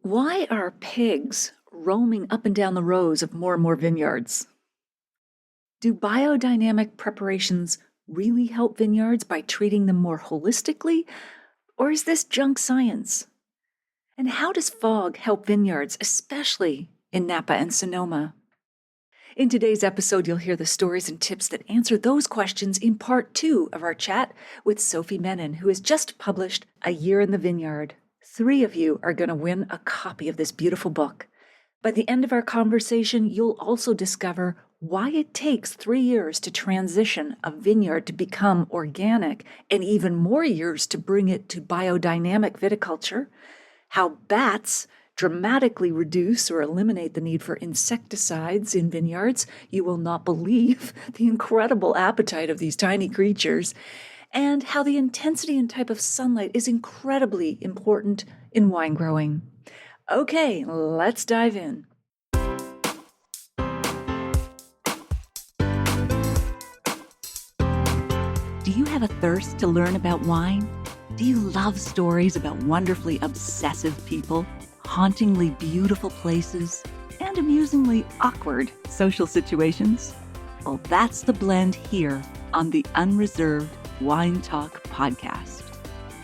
Why are pigs roaming up and down the rows of more and more vineyards? Do biodynamic preparations really help vineyards by treating them more holistically, or is this junk science? And how does fog help vineyards, especially in Napa and Sonoma? In today's episode, you'll hear the stories and tips that answer those questions in part 2 of our chat with Sophie Menin, who has just published A Year in the Vineyard. 3 of you are going to win a copy of this beautiful book. By the end of our conversation, you'll also discover why it takes 3 years to transition a vineyard to become organic and even more years to bring it to biodynamic viticulture, how bats dramatically reduce or eliminate the need for insecticides in vineyards. You will not believe the incredible appetite of these tiny creatures, and how the intensity and type of sunlight is incredibly important in wine growing. Okay, let's dive in. Do you have a thirst to learn about wine? Do you love stories about wonderfully obsessive people, hauntingly beautiful places, and amusingly awkward social situations? Well, that's the blend here on the Unreserved Wine Talk podcast.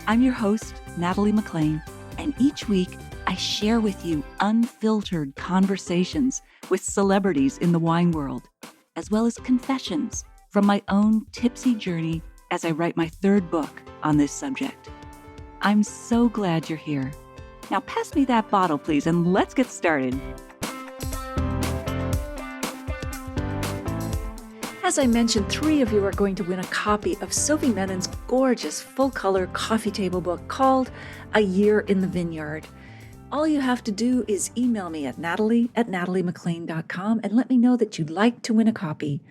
I'm your host, Natalie McLean, and each week I share with you unfiltered conversations with celebrities in the wine world, as well as confessions from my own tipsy journey as I write my 3rd book on this subject. I'm so glad you're here. Now pass me that bottle, please, and let's get started. As I mentioned, 3 of you are going to win a copy of Sophie Menin's gorgeous full-color coffee table book called A Year in the Vineyard. All you have to do is email me at natalie@nataliemclean.com and let me know that you'd like to win a copy.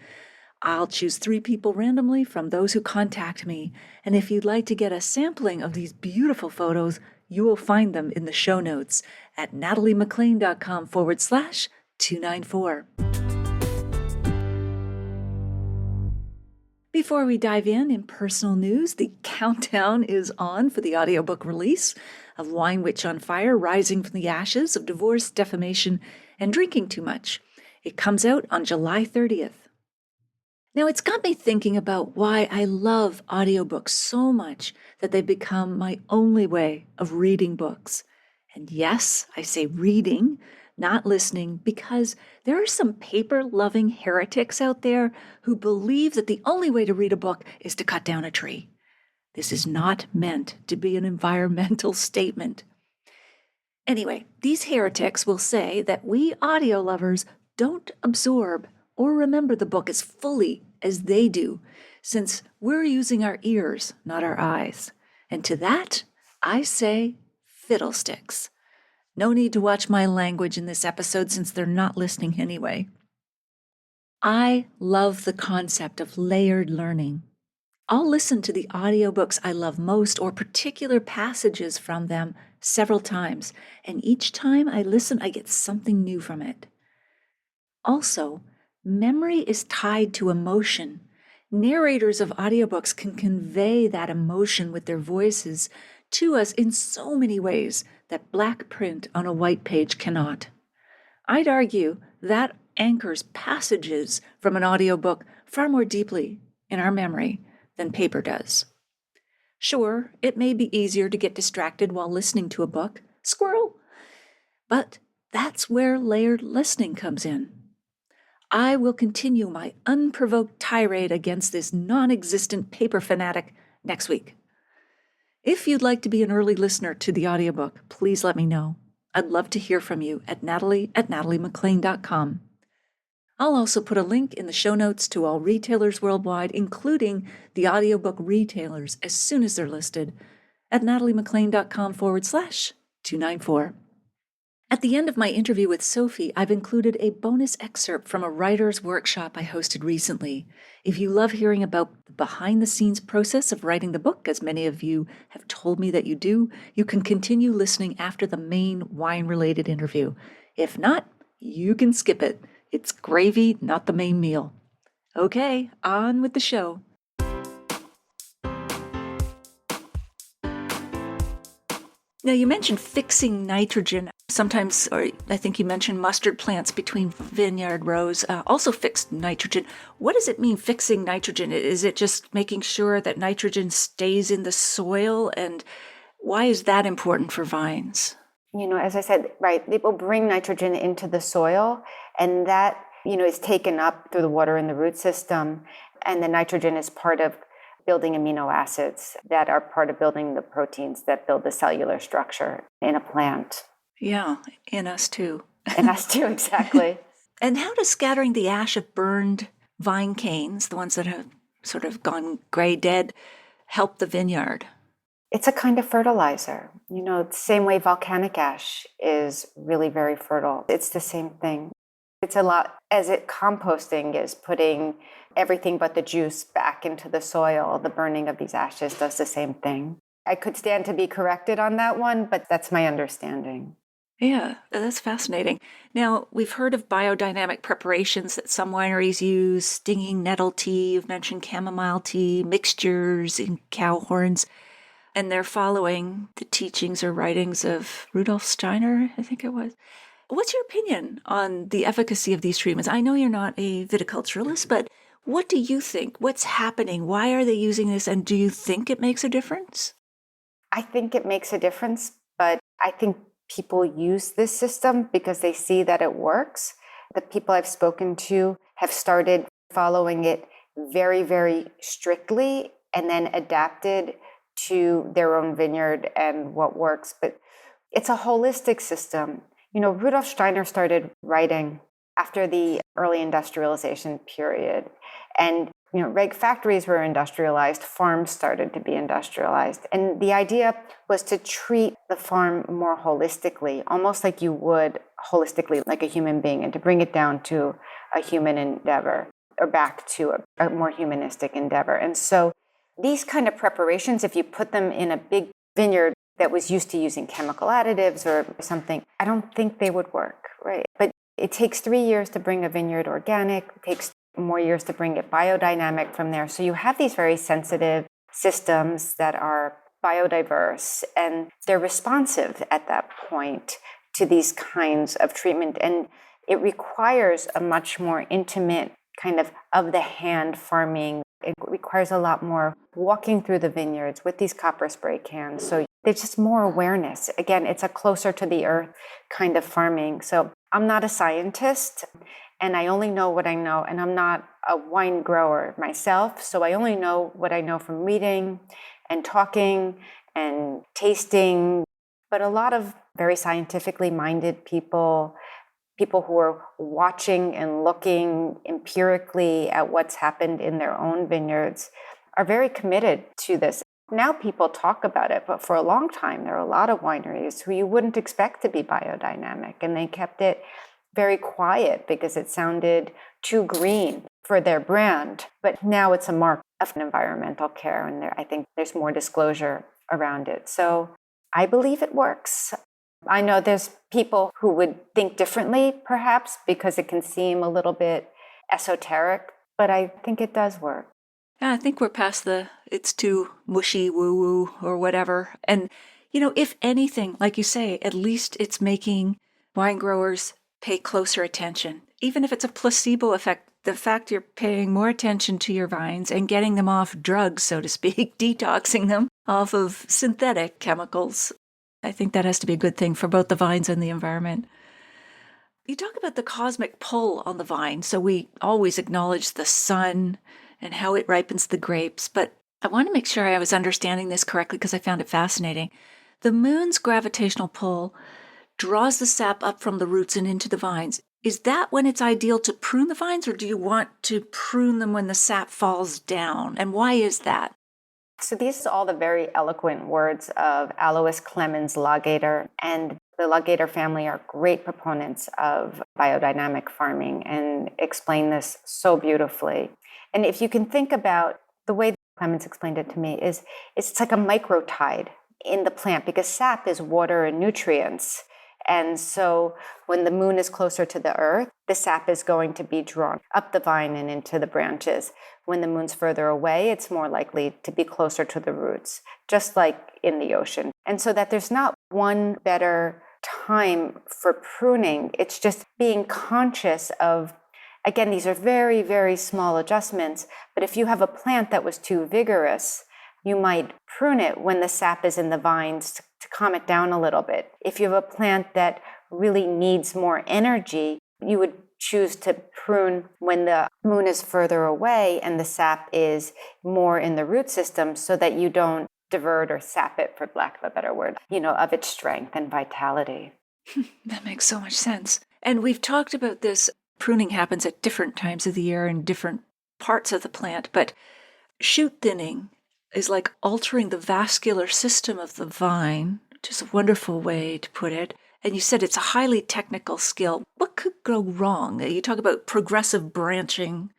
I'll choose 3 people randomly from those who contact me, and if you'd like to get a sampling of these beautiful photos, you will find them in the show notes at nataliemclean.com/294. Before we dive in personal news, the countdown is on for the audiobook release of Wine Witch on Fire, Rising from the Ashes of Divorce, Defamation, and Drinking Too Much. It comes out on July 30th. Now, it's got me thinking about why I love audiobooks so much that they've become my only way of reading books. And yes, I say reading, not listening, because there are some paper-loving heretics out there who believe that the only way to read a book is to cut down a tree. This is not meant to be an environmental statement. Anyway, these heretics will say that we audio lovers don't absorb or remember the book as fully as they do, since we're using our ears, not our eyes. And to that, I say fiddlesticks. No need to watch my language in this episode since they're not listening anyway. I love the concept of layered learning. I'll listen to the audiobooks I love most or particular passages from them several times, and each time I listen, I get something new from it. Also, memory is tied to emotion. Narrators of audiobooks can convey that emotion with their voices to us in so many ways that black print on a white page cannot. I'd argue that anchors passages from an audiobook far more deeply in our memory than paper does. Sure, it may be easier to get distracted while listening to a book. Squirrel! But that's where layered listening comes in. I will continue my unprovoked tirade against this non-existent paper fanatic next week. If you'd like to be an early listener to the audiobook, please let me know. I'd love to hear from you at natalie@nataliemclean.com. I'll also put a link in the show notes to all retailers worldwide, including the audiobook retailers, as soon as they're listed at nataliemclean.com/294. At the end of my interview with Sophie, I've included a bonus excerpt from a writer's workshop I hosted recently. If you love hearing about the behind-the-scenes process of writing the book, as many of you have told me that you do, you can continue listening after the main wine-related interview. If not, you can skip it. It's gravy, not the main meal. Okay, on with the show. Now, you mentioned fixing nitrogen. Sometimes, or I think you mentioned mustard plants between vineyard rows, also fix nitrogen. What does it mean, fixing nitrogen? Is it just making sure that nitrogen stays in the soil? And why is that important for vines? As I said, right, they will bring nitrogen into the soil, and that, is taken up through the water in the root system. And the nitrogen is part of building amino acids that are part of building the proteins that build the cellular structure in a plant. Yeah, in us too. In us too, exactly. And how does scattering the ash of burned vine canes, the ones that have sort of gone gray dead, help the vineyard? It's a kind of fertilizer. The same way volcanic ash is really very fertile. It's the same thing. It's a lot, as composting is putting everything but the juice back into the soil. The burning of these ashes does the same thing. I could stand to be corrected on that one, but that's my understanding. Yeah, that's fascinating. Now, we've heard of biodynamic preparations that some wineries use, stinging nettle tea, you've mentioned chamomile tea, mixtures in cow horns, and they're following the teachings or writings of Rudolf Steiner, I think it was. What's your opinion on the efficacy of these treatments? I know you're not a viticulturalist, but what do you think? What's happening? Why are they using this? And do you think it makes a difference? I think it makes a difference, but I think people use this system because they see that it works. The people I've spoken to have started following it very, very strictly and then adapted to their own vineyard and what works. But it's a holistic system. Rudolf Steiner started writing after the early industrialization period. And factories were industrialized, farms started to be industrialized. And the idea was to treat the farm more holistically, almost like you would holistically like a human being, and to bring it down to a human endeavor, or back to a more humanistic endeavor. And so these kind of preparations, if you put them in a big vineyard that was used to using chemical additives or something, I don't think they would work, right? But it takes 3 years to bring a vineyard organic, it takes more years to bring it biodynamic from there. So you have these very sensitive systems that are biodiverse, and they're responsive at that point to these kinds of treatment. And it requires a much more intimate kind of the hand farming. It requires a lot more walking through the vineyards with these copper spray cans. So there's just more awareness. Again, it's a closer to the earth kind of farming. So I'm not a scientist, and I only know what I know, and I'm not a wine grower myself, so I only know what I know from reading and talking and tasting. But a lot of very scientifically minded people who are watching and looking empirically at what's happened in their own vineyards are very committed to this. Now people talk about it, but for a long time, there are a lot of wineries who you wouldn't expect to be biodynamic, and they kept it very quiet because it sounded too green for their brand. But now it's a mark of environmental care, and I think there's more disclosure around it. So I believe it works. I know there's people who would think differently, perhaps, because it can seem a little bit esoteric, but I think it does work. Yeah, I think we're past it's too mushy, woo-woo, or whatever. And, if anything, like you say, at least it's making wine growers pay closer attention. Even if it's a placebo effect, the fact you're paying more attention to your vines and getting them off drugs, so to speak, detoxing them off of synthetic chemicals, I think that has to be a good thing for both the vines and the environment. You talk about the cosmic pull on the vine, so we always acknowledge the sun and how it ripens the grapes, but I want to make sure I was understanding this correctly because I found it fascinating. The moon's gravitational pull draws the sap up from the roots and into the vines. Is that when it's ideal to prune the vines, or do you want to prune them when the sap falls down? And why is that? So these are all the very eloquent words of Alois Clemens Lagater, and the Lagater family are great proponents of biodynamic farming and explain this so beautifully. And if you can think about the way Clemens explained it to me is it's like a microtide in the plant, because sap is water and nutrients. And so when the moon is closer to the earth, the sap is going to be drawn up the vine and into the branches. When the moon's further away, it's more likely to be closer to the roots, just like in the ocean. And so that there's not one better time for pruning. It's just being conscious of, again, these are very, very small adjustments, but if you have a plant that was too vigorous, you might prune it when the sap is in the vines to calm it down a little bit. If you have a plant that really needs more energy, you would choose to prune when the moon is further away and the sap is more in the root system so that you don't divert or sap it, for lack of a better word, of its strength and vitality. That makes so much sense. And we've talked about this. Pruning happens at different times of the year in different parts of the plant, but shoot thinning is like altering the vascular system of the vine, which is a wonderful way to put it. And you said it's a highly technical skill. What could go wrong? You talk about progressive branching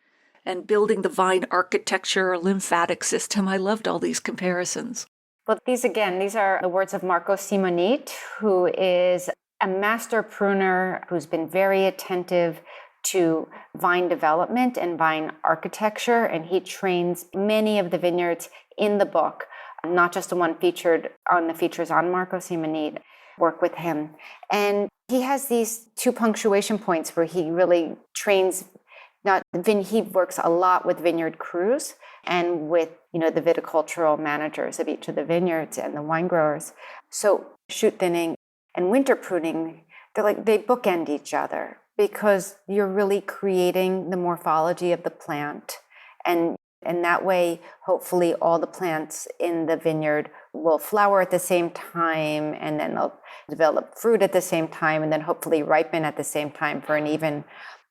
and building the vine architecture or lymphatic system. I loved all these comparisons. Well, these are the words of Marco Simonit, who is a master pruner who's been very attentive to vine development and vine architecture. And he trains many of the vineyards in the book, not just the one featured on the features on Marco Simonit. Work with him. And he has these 2 punctuation points where he really trains, he works a lot with vineyard crews and with, the viticultural managers of each of the vineyards and the wine growers. So shoot thinning and winter pruning, they bookend each other because you're really creating the morphology of the plant. And that way, hopefully all the plants in the vineyard will flower at the same time, and then they'll develop fruit at the same time, and then hopefully ripen at the same time for an even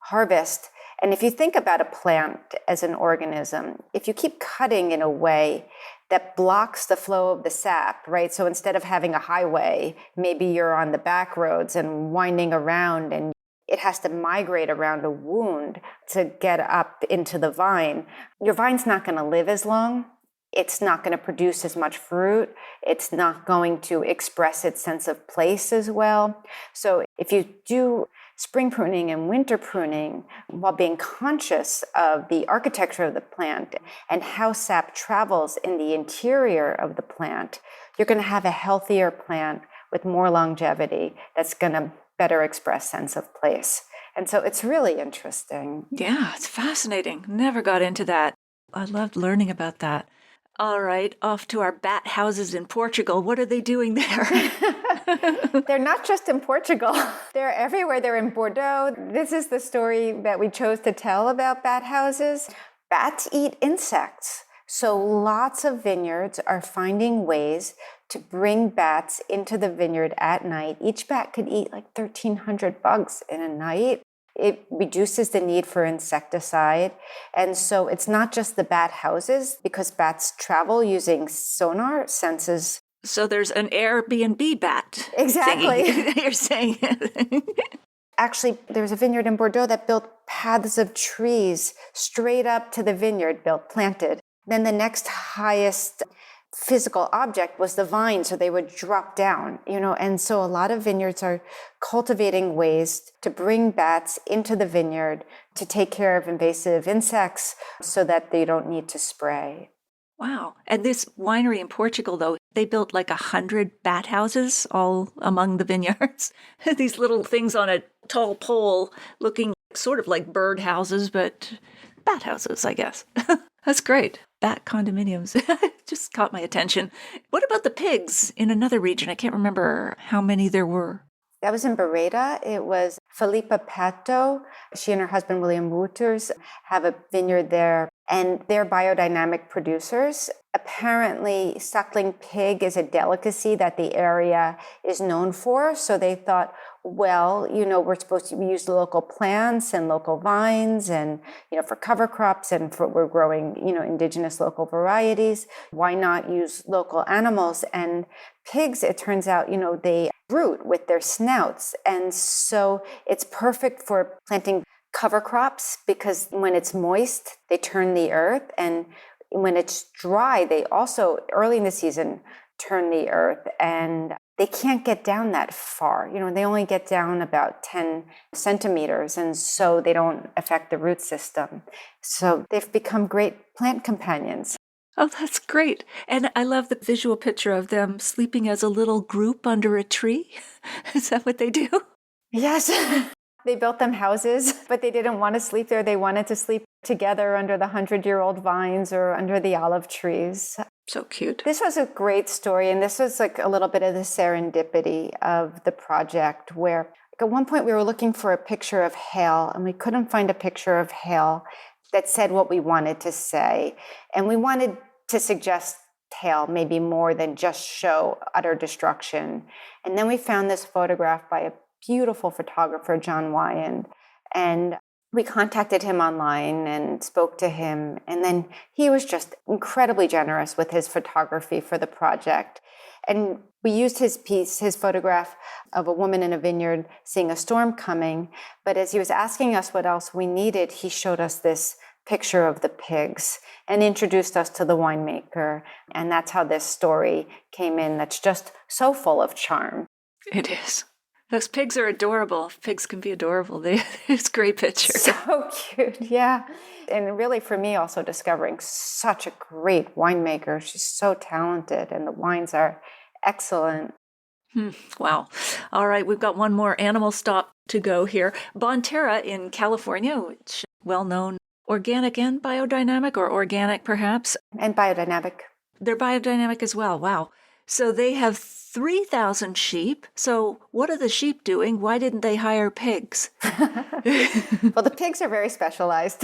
harvest. And if you think about a plant as an organism, if you keep cutting in a way that blocks the flow of the sap, right? So instead of having a highway, maybe you're on the back roads and winding around, and it has to migrate around a wound to get up into the vine. Your vine's not going to live as long. It's not going to produce as much fruit. It's not going to express its sense of place as well. So if you do spring pruning and winter pruning while being conscious of the architecture of the plant and how sap travels in the interior of the plant, you're going to have a healthier plant with more longevity that's going to better express sense of place. And so it's really interesting. Yeah, it's fascinating. Never got into that. I loved learning about that. All right, off to our bat houses in Portugal. What are they doing there? They're not just in Portugal. They're everywhere. They're in Bordeaux. This is the story that we chose to tell about bat houses. Bats eat insects. So lots of vineyards are finding ways to bring bats into the vineyard at night. Each bat could eat like 1,300 bugs in a night. It reduces the need for insecticide. And so it's not just the bat houses, because bats travel using sonar senses. So there's an Airbnb bat. Exactly. You're saying. Actually, there's a vineyard in Bordeaux that built paths of trees straight up to the vineyard, planted. Then the next highest physical object was the vine, so they would drop down, and so a lot of vineyards are cultivating ways to bring bats into the vineyard to take care of invasive insects so that they don't need to spray. Wow. And this winery in Portugal, though, they built like 100 bat houses all among the vineyards. These little things on a tall pole looking sort of like bird houses, but bat houses, I guess. That's great. Bat condominiums. Just caught my attention. What about the pigs in another region? I can't remember how many there were. That was in Beretta. It was Felipa Pato. She and her husband, William Wouters, have a vineyard there, and they're biodynamic producers. Apparently, suckling pig is a delicacy that the area is known for. So they thought, well, we're supposed to use local plants and local vines and, for cover crops, and we're growing, indigenous local varieties. Why not use local animals? And pigs, it turns out, they root with their snouts. And so it's perfect for planting cover crops, because when it's moist, they turn the earth. And when it's dry, they also, early in the season, turn the earth. And they can't get down that far. They only get down about 10 centimeters, and so they don't affect the root system. So they've become great plant companions. Oh, that's great. And I love the visual picture of them sleeping as a little group under a tree. Is that what they do? Yes. They built them houses, but they didn't want to sleep there. They wanted to sleep together under the 100-year-old vines or under the olive trees. So cute. This was a great story, and this was like a little bit of the serendipity of the project, where at one point we were looking for a picture of hail, and we couldn't find a picture of hail that said what we wanted to say. And we wanted to suggest hail maybe more than just show utter destruction. And then we found this photograph by a beautiful photographer, John Wyand, and we contacted him online and spoke to him. And then he was just incredibly generous with his photography for the project. And we used his piece, his photograph of a woman in a vineyard seeing a storm coming. But as he was asking us what else we needed, he showed us this picture of the pigs and introduced us to the winemaker. And that's how this story came in. That's just so full of charm. It is. Those pigs are adorable. Pigs can be adorable. It's a great picture. So cute, yeah. And really for me also discovering such a great winemaker. She's so talented and the wines are excellent. Wow. All right, we've got one more animal stop to go here. Bonterra in California, which well-known organic and biodynamic, or organic perhaps. And biodynamic. They're biodynamic as well. Wow. So they have 3,000 sheep. So what are the sheep doing? Why didn't they hire pigs? Well, the pigs are very specialized.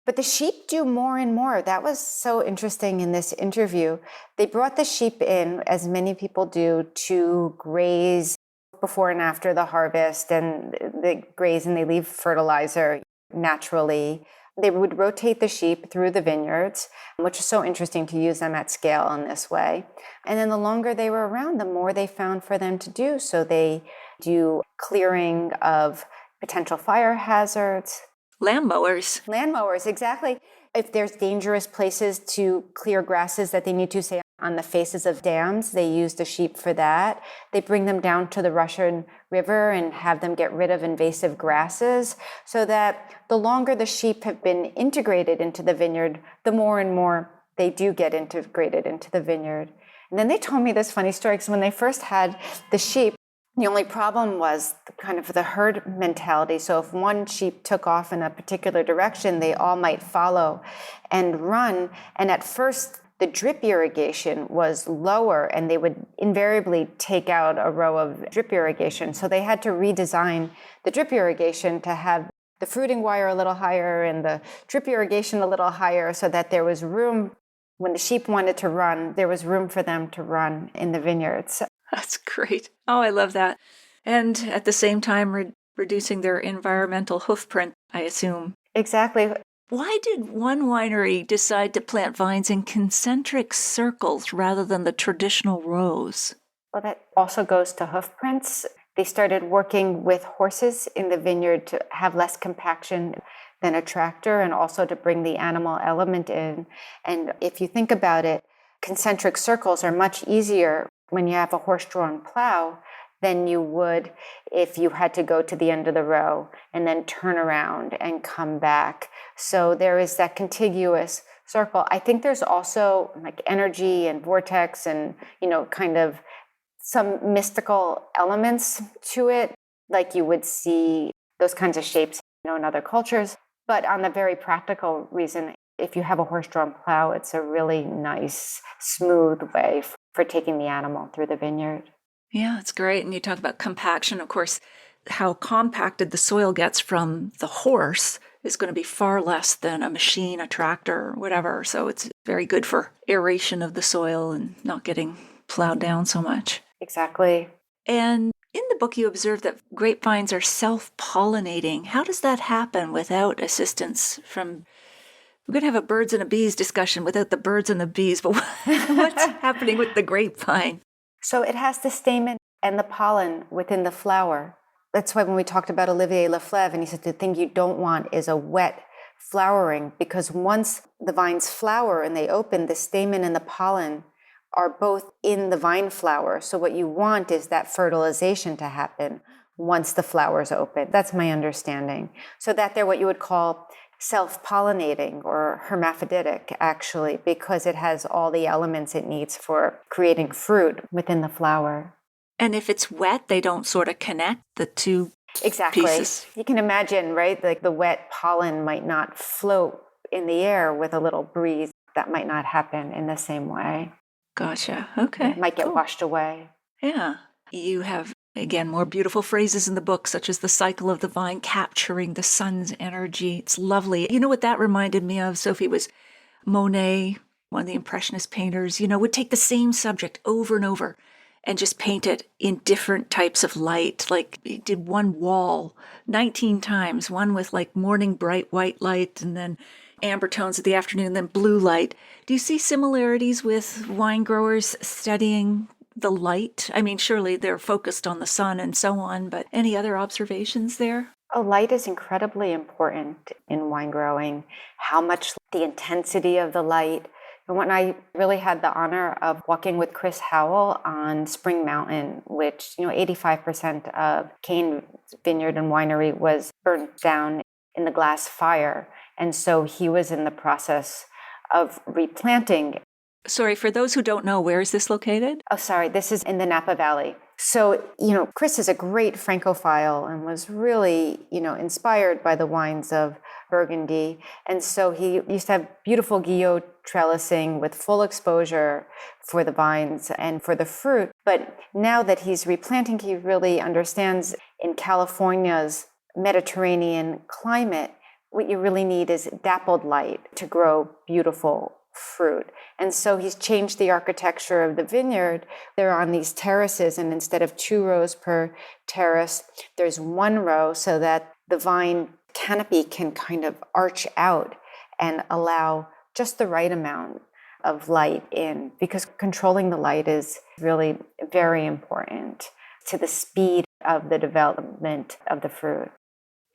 But the sheep do more and more. That was so interesting in this interview. They brought the sheep in, as many people do, to graze before and after the harvest. And they graze and they leave fertilizer naturally. They would rotate the sheep through the vineyards, which is so interesting to use them at scale in this way. And then the longer they were around, the more they found for them to do. So they do clearing of potential fire hazards. Land mowers. Land mowers, exactly. If there's dangerous places to clear grasses that they need to, say, on the faces of dams, they use the sheep for that. They bring them down to the Russian River and have them get rid of invasive grasses, so that the longer the sheep have been integrated into the vineyard, the more and more they do get integrated into the vineyard. And then they told me this funny story, because when they first had the sheep, the only problem was kind of the herd mentality. So if one sheep took off in a particular direction, they all might follow and run. And at first, the drip irrigation was lower, and they would invariably take out a row of drip irrigation. So they had to redesign the drip irrigation to have the fruiting wire a little higher and the drip irrigation a little higher, so that there was room, when the sheep wanted to run, there was room for them to run in the vineyards. That's great. Oh, I love that. And at the same time, reducing their environmental hoofprint, I assume. Exactly. Why did one winery decide to plant vines in concentric circles rather than the traditional rows? Well, that also goes to hoofprints. They started working with horses in the vineyard to have less compaction than a tractor, and also to bring the animal element in. And if you think about it, concentric circles are much easier when you have a horse-drawn plow than you would if you had to go to the end of the row and then turn around and come back. So there is that contiguous circle. I think there's also like energy and vortex and, kind of some mystical elements to it, like you would see those kinds of shapes, in other cultures. But on the very practical reason, if you have a horse-drawn plow, it's a really nice, smooth way for taking the animal through the vineyard. Yeah, it's great. And you talk about compaction. Of course, how compacted the soil gets from the horse is going to be far less than a machine, a tractor, or whatever. So it's very good for aeration of the soil and not getting plowed down so much. Exactly. And in the book, you observe that grapevines are self-pollinating. How does that happen without assistance from... We're going to have a birds and a bees discussion without the birds and the bees, but what's happening with the grapevine? So it has the stamen and the pollen within the flower. That's why when we talked about Olivier Leflevre, and he said the thing you don't want is a wet flowering, because once the vines flower and they open, the stamen and the pollen are both in the vine flower. So what you want is that fertilization to happen once the flowers open. That's my understanding. So that they're what you would call self-pollinating or hermaphroditic, actually, because it has all the elements it needs for creating fruit within the flower. And if it's wet, they don't sort of connect the two Exactly. pieces. You can imagine, right? Like the wet pollen might not float in the air with a little breeze. That might not happen in the same way. Gotcha. Okay. It might get cool. washed away. Yeah. You have, again, more beautiful phrases in the book, such as the cycle of the vine capturing the sun's energy. It's lovely. You know what that reminded me of, Sophie, was Monet, one of the Impressionist painters, would take the same subject over and over and just paint it in different types of light. Like he did one wall 19 times, one with like morning bright white light and then amber tones of the afternoon, then blue light. Do you see similarities with wine growers studying the light? I mean, surely they're focused on the sun and so on, but any other observations there? Oh, light is incredibly important in wine growing. How much the intensity of the light. And when I really had the honor of walking with Chris Howell on Spring Mountain, which, 85% of Cane Vineyard and Winery was burnt down in the glass fire. And so he was in the process of replanting. Sorry, for those who don't know, where is this located? Oh, sorry, this is in the Napa Valley. So, Chris is a great Francophile and was really, inspired by the wines of Burgundy. And so he used to have beautiful Guillot trellising with full exposure for the vines and for the fruit. But now that he's replanting, he really understands in California's Mediterranean climate, what you really need is dappled light to grow beautiful fruit. And so he's changed the architecture of the vineyard. They're on these terraces, and instead of 2 rows per terrace, there's 1 row so that the vine canopy can kind of arch out and allow just the right amount of light in, because controlling the light is really very important to the speed of the development of the fruit.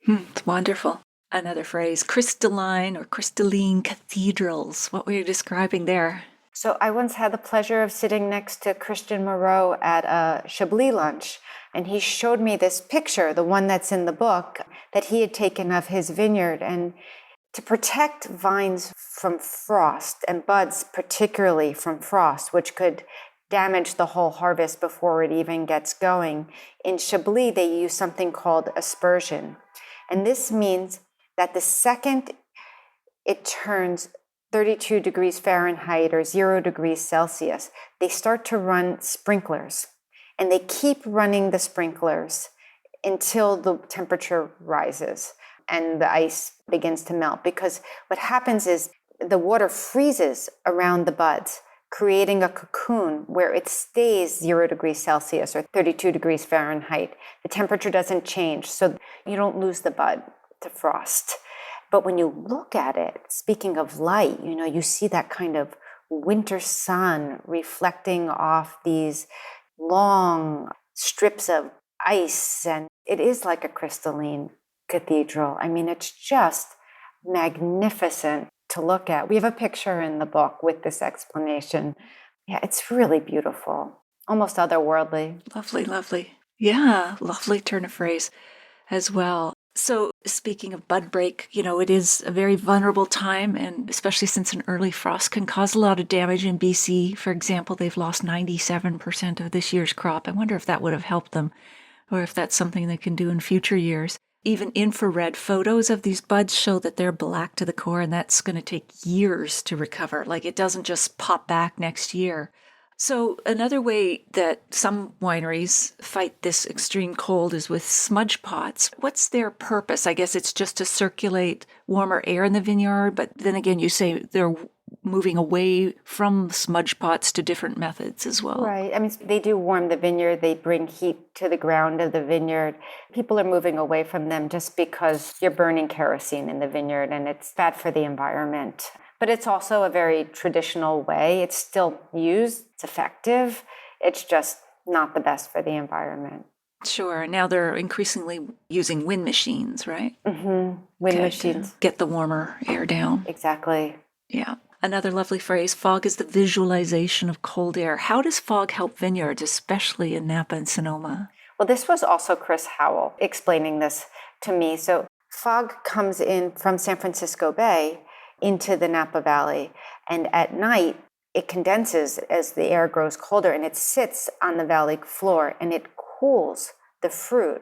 It's wonderful. Another phrase, crystalline or crystalline cathedrals. What were you describing there? So I once had the pleasure of sitting next to Christian Moreau at a Chablis lunch, and he showed me this picture, the one that's in the book, that he had taken of his vineyard. And to protect vines from frost, and buds particularly from frost, which could damage the whole harvest before it even gets going, in Chablis they use something called aspersion. And this means that the second it turns 32 degrees Fahrenheit or 0 degrees Celsius, they start to run sprinklers. And they keep running the sprinklers until the temperature rises and the ice begins to melt. Because what happens is the water freezes around the buds, creating a cocoon where it stays 0 degrees Celsius or 32 degrees Fahrenheit. The temperature doesn't change, so you don't lose the bud to frost. But when you look at it, speaking of light, you see that kind of winter sun reflecting off these long strips of ice, and it is like a crystalline cathedral. I mean, it's just magnificent to look at. We have a picture in the book with this explanation. Yeah, it's really beautiful, almost otherworldly. Lovely, lovely. Yeah, lovely turn of phrase as well. So speaking of bud break, it is a very vulnerable time, and especially since an early frost can cause a lot of damage in BC. For example, they've lost 97% of this year's crop. I wonder if that would have helped them, or if that's something they can do in future years. Even infrared photos of these buds show that they're black to the core, and that's going to take years to recover. Like, it doesn't just pop back next year. So another way that some wineries fight this extreme cold is with smudge pots. What's their purpose? I guess it's just to circulate warmer air in the vineyard, but then again, you say they're moving away from smudge pots to different methods as well. Right. I mean, they do warm the vineyard. They bring heat to the ground of the vineyard. People are moving away from them just because you're burning kerosene in the vineyard, and it's bad for the environment. But it's also a very traditional way. It's still used. It's effective. It's just not the best for the environment. Sure. Now they're increasingly using wind machines, right? Mm-hmm. Wind machines. Get the warmer air down. Exactly. Yeah. Another lovely phrase, fog is the visualization of cold air. How does fog help vineyards, especially in Napa and Sonoma? Well, this was also Chris Howell explaining this to me. So fog comes in from San Francisco Bay into the Napa Valley. And at night, it condenses as the air grows colder, and it sits on the valley floor and it cools the fruit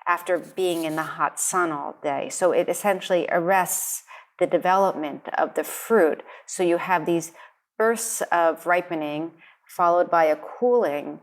after being in the hot sun all day. So it essentially arrests the development of the fruit. So you have these bursts of ripening followed by a cooling,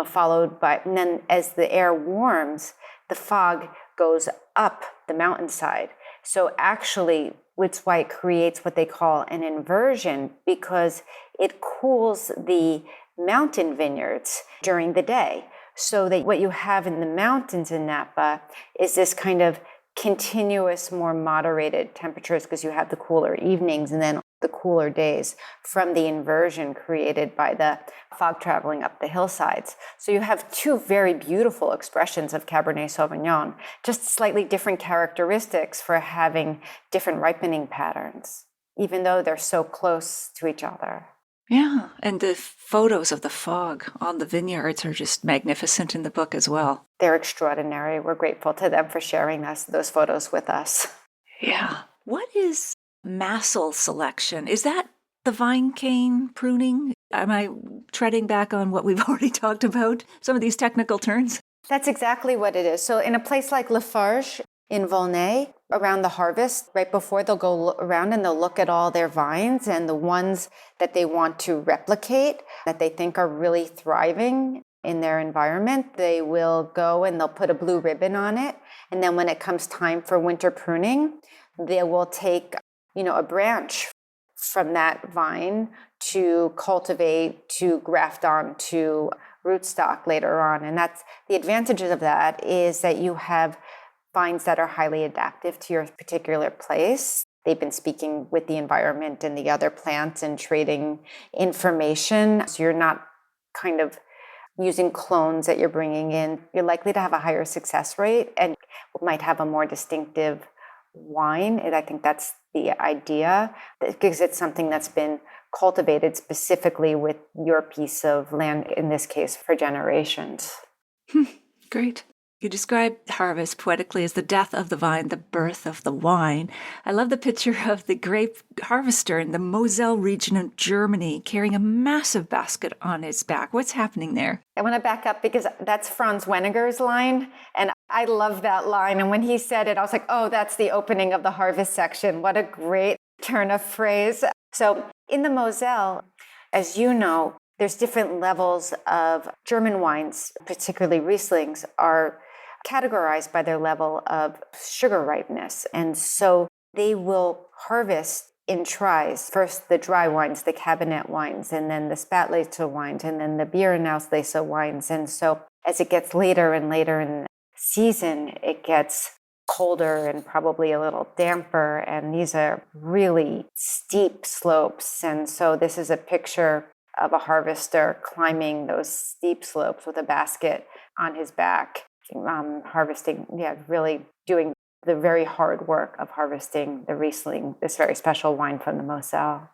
followed by, and then as the air warms, the fog goes up the mountainside. So actually, it's why it creates what they call an inversion, because it cools the mountain vineyards during the day. So that what you have in the mountains in Napa is this kind of continuous, more moderated temperatures, because you have the cooler evenings and then the cooler days from the inversion created by the fog traveling up the hillsides. So you have two very beautiful expressions of Cabernet Sauvignon, just slightly different characteristics for having different ripening patterns, even though they're so close to each other. Yeah, and the photos of the fog on the vineyards are just magnificent in the book as well. They're extraordinary. We're grateful to them for sharing those photos with us. Yeah. What is massal selection? Is that the vine cane pruning? Am I treading back on what we've already talked about? Some of these technical terms? That's exactly what it is. So in a place like Lafarge in Volnay, around the harvest, right before, they'll go around and they'll look at all their vines, and the ones that they want to replicate, that they think are really thriving in their environment, they will go and they'll put a blue ribbon on it. And then when it comes time for winter pruning, they will take, a branch from that vine to cultivate, to graft on to rootstock later on. And that's the advantages of that, is that you have vines that are highly adaptive to your particular place. They've been speaking with the environment and the other plants and trading information. So you're not kind of using clones that you're bringing in. You're likely to have a higher success rate and might have a more distinctive wine. And I think that's the idea, because it's something that's been cultivated specifically with your piece of land, in this case, for generations. Great. You describe harvest poetically as the death of the vine, the birth of the wine. I love the picture of the grape harvester in the Moselle region of Germany carrying a massive basket on his back. What's happening there? I want to back up because that's Franz Weniger's line, and I love that line. And when he said it, I was like, oh, that's the opening of the harvest section. What a great turn of phrase. So in the Moselle, as you know, there's different levels of German wines, particularly Rieslings, are categorized by their level of sugar ripeness. And so they will harvest in tries. First, the dry wines, the cabinet wines, and then the Spätlese wines, and then the Beerenauslese wines. And so as it gets later and later in the season, it gets colder and probably a little damper. And these are really steep slopes. And so this is a picture of a harvester climbing those steep slopes with a basket on his back, harvesting, really doing the very hard work of harvesting the Riesling, this very special wine from the Moselle.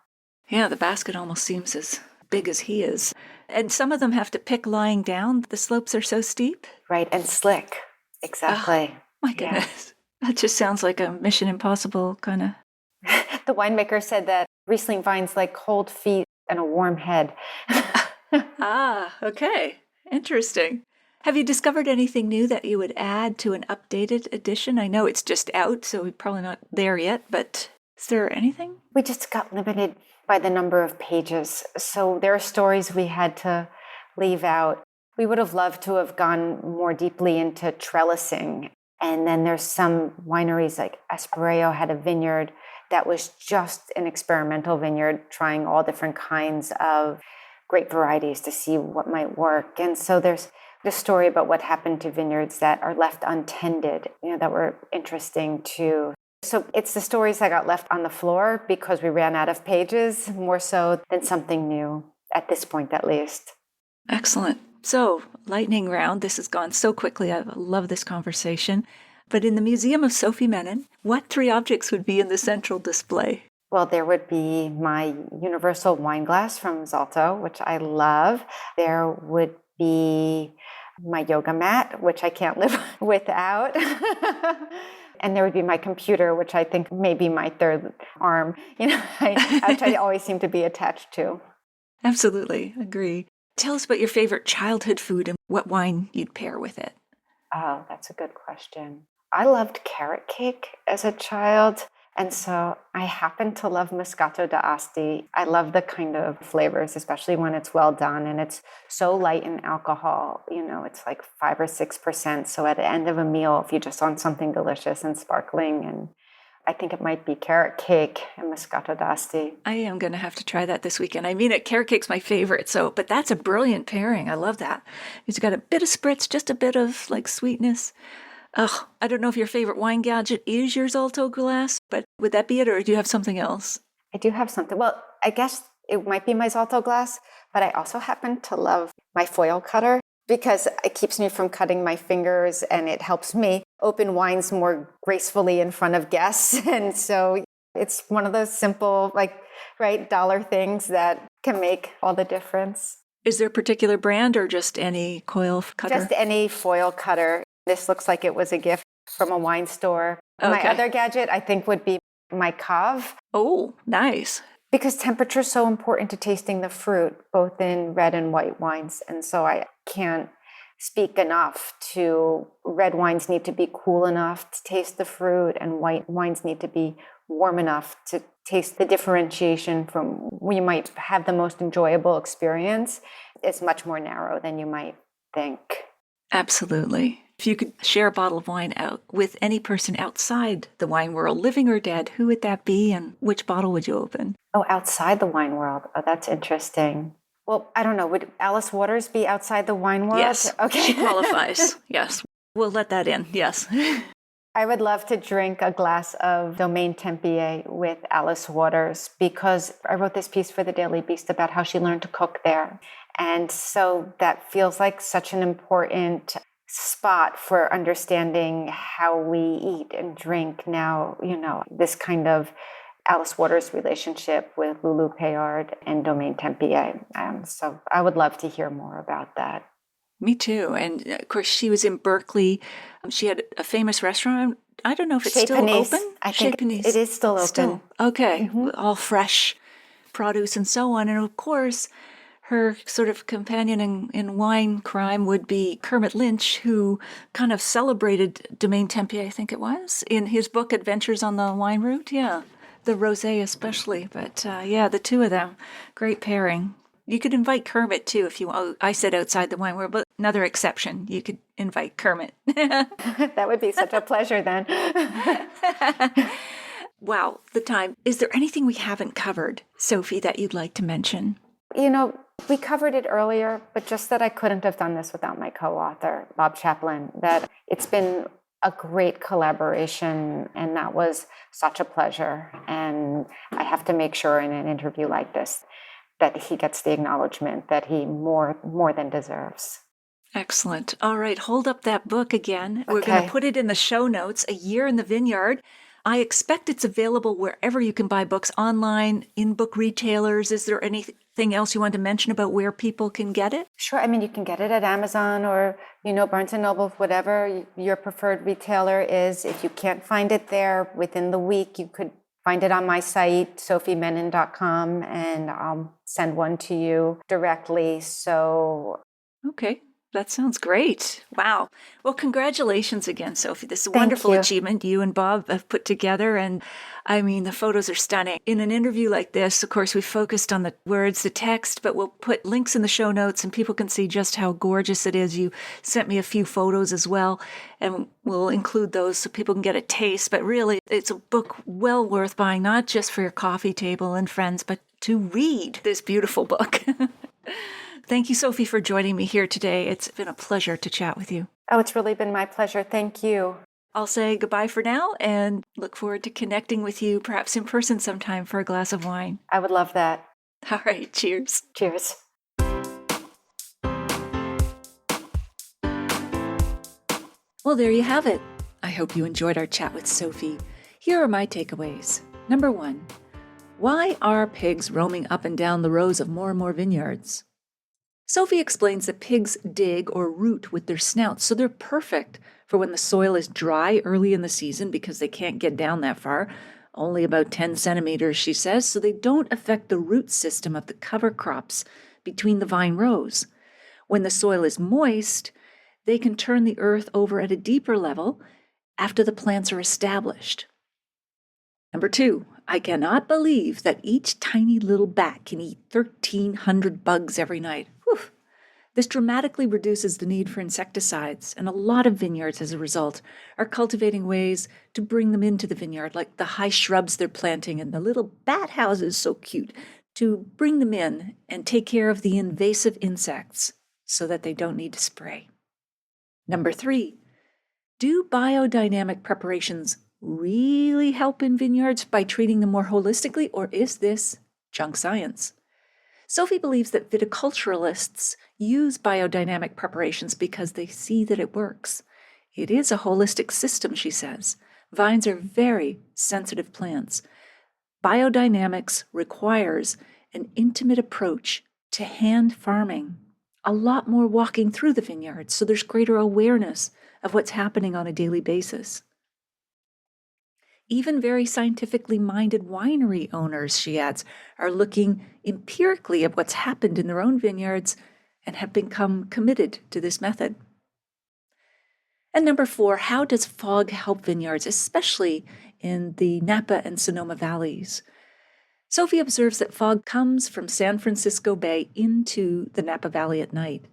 Yeah, the basket almost seems as big as he is. And some of them have to pick lying down. The slopes are so steep. Right, and slick. Exactly. Oh, my goodness. Yeah. That just sounds like a Mission Impossible kind of. The winemaker said that Riesling vines like cold feet and a warm head. Okay. Interesting. Have you discovered anything new that you would add to an updated edition? I know it's just out, so we're probably not there yet, but is there anything? We just got limited by the number of pages. So there are stories we had to leave out. We would have loved to have gone more deeply into trellising. And then there's some wineries like Esparello had a vineyard that was just an experimental vineyard, trying all different kinds of grape varieties to see what might work. And so there's the story about what happened to vineyards that are left untended, that were interesting too. So it's the stories that got left on the floor because we ran out of pages, more so than something new, at this point at least. Excellent. So, lightning round, this has gone so quickly. I love this conversation. But in the Museum of Sophie Menin, what 3 objects would be in the central display? Well, there would be my universal wine glass from Zalto, which I love. There would be my yoga mat, which I can't live without. And there would be my computer, which I think may be my third arm, which I always seem to be attached to. Absolutely. Agree. Tell us about your favorite childhood food and what wine you'd pair with it. Oh, that's a good question. I loved carrot cake as a child. And so I happen to love Moscato d'Asti. I love the kind of flavors, especially when it's well done and it's so light in alcohol. It's like 5 or 6%. So at the end of a meal, if you just want something delicious and sparkling, and I think it might be carrot cake and Moscato d'Asti. I am going to have to try that this weekend. I mean, carrot cake's my favorite. But that's a brilliant pairing. I love that. It's got a bit of spritz, just a bit of like sweetness. Oh, I don't know if your favorite wine gadget is your Zalto glass, but would that be it, or do you have something else? I do have something. Well, I guess it might be my Zalto glass, but I also happen to love my foil cutter because it keeps me from cutting my fingers and it helps me open wines more gracefully in front of guests. And so it's one of those simple, dollar things that can make all the difference. Is there a particular brand or just any coil cutter? Just any foil cutter. This looks like it was a gift from a wine store. Okay. My other gadget, I think, would be my cave. Oh, nice. Because temperature is so important to tasting the fruit, both in red and white wines. And so I can't speak enough to red wines need to be cool enough to taste the fruit, and white wines need to be warm enough to taste the differentiation from where you might have the most enjoyable experience. It's much more narrow than you might think. Absolutely. If you could share a bottle of wine out with any person outside the wine world, living or dead, who would that be and which bottle would you open? Oh, outside the wine world. Oh, that's interesting. Well, I don't know. Would Alice Waters be outside the wine world? Yes. Okay. She qualifies. Yes. We'll let that in. Yes. I would love to drink a glass of Domaine Tempier with Alice Waters because I wrote this piece for the Daily Beast about how she learned to cook there. And so that feels like such an important spot for understanding how we eat and drink now, this kind of Alice Waters relationship with Lulu Payard and Domaine Tempier. So I would love to hear more about that. Me too. And of course, she was in Berkeley. She had a famous restaurant. I don't know if it's still open. I think it is still open. Okay. Mm-hmm. All fresh produce and so on. And of course, her sort of companion in wine crime would be Kermit Lynch, who kind of celebrated Domaine Tempier, I think it was, in his book, Adventures on the Wine Route. Yeah, the rosé especially. But the two of them, great pairing. You could invite Kermit, too, if you want. I said outside the wine world, but another exception. You could invite Kermit. That would be such a pleasure then. Wow, the time. Is there anything we haven't covered, Sophie, that you'd like to mention? We covered it earlier, but just that I couldn't have done this without my co-author, Bob Chaplin, that it's been a great collaboration, and that was such a pleasure. And I have to make sure in an interview like this that he gets the acknowledgement that he more than deserves. Excellent. All right, hold up that book again. Okay. We're going to put it in the show notes, A Year in the Vineyard. I expect it's available wherever you can buy books, online, in book retailers. Is there anything else you want to mention about where people can get it? Sure. I mean, you can get it at Amazon or, Barnes & Noble, whatever your preferred retailer is. If you can't find it there within the week, you could find it on my site, sophiemenin.com, and I'll send one to you directly. So, okay. That sounds great. Wow. Well, congratulations again, Sophie. This is a wonderful achievement you and Bob have put together. And I mean, the photos are stunning. In an interview like this, of course, we focused on the words, the text, but we'll put links in the show notes and people can see just how gorgeous it is. You sent me a few photos as well, and we'll include those so people can get a taste. But really, it's a book well worth buying, not just for your coffee table and friends, but to read this beautiful book. Thank you, Sophie, for joining me here today. It's been a pleasure to chat with you. Oh, it's really been my pleasure. Thank you. I'll say goodbye for now and look forward to connecting with you, perhaps in person sometime for a glass of wine. I would love that. All right. Cheers. Cheers. Well, there you have it. I hope you enjoyed our chat with Sophie. Here are my takeaways. Number 1, why are pigs roaming up and down the rows of more and more vineyards? Sophie explains that pigs dig or root with their snouts, so they're perfect for when the soil is dry early in the season because they can't get down that far, only about 10 centimeters, she says, so they don't affect the root system of the cover crops between the vine rows. When the soil is moist, they can turn the earth over at a deeper level after the plants are established. Number 2, I cannot believe that each tiny little bat can eat 1,300 bugs every night. Whew. This dramatically reduces the need for insecticides, and a lot of vineyards, as a result, are cultivating ways to bring them into the vineyard, like the high shrubs they're planting and the little bat houses, so cute, to bring them in and take care of the invasive insects so that they don't need to spray. Number 3, do biodynamic preparations really help in vineyards by treating them more holistically, or is this junk science? Sophie believes that viticulturalists use biodynamic preparations because they see that it works. It is a holistic system, she says. Vines are very sensitive plants. Biodynamics requires an intimate approach to hand farming, a lot more walking through the vineyard, so there's greater awareness of what's happening on a daily basis. Even very scientifically minded winery owners, she adds, are looking empirically at what's happened in their own vineyards and have become committed to this method. And number 4, how does fog help vineyards, especially in the Napa and Sonoma valleys? Sophie observes that fog comes from San Francisco Bay into the Napa Valley at night.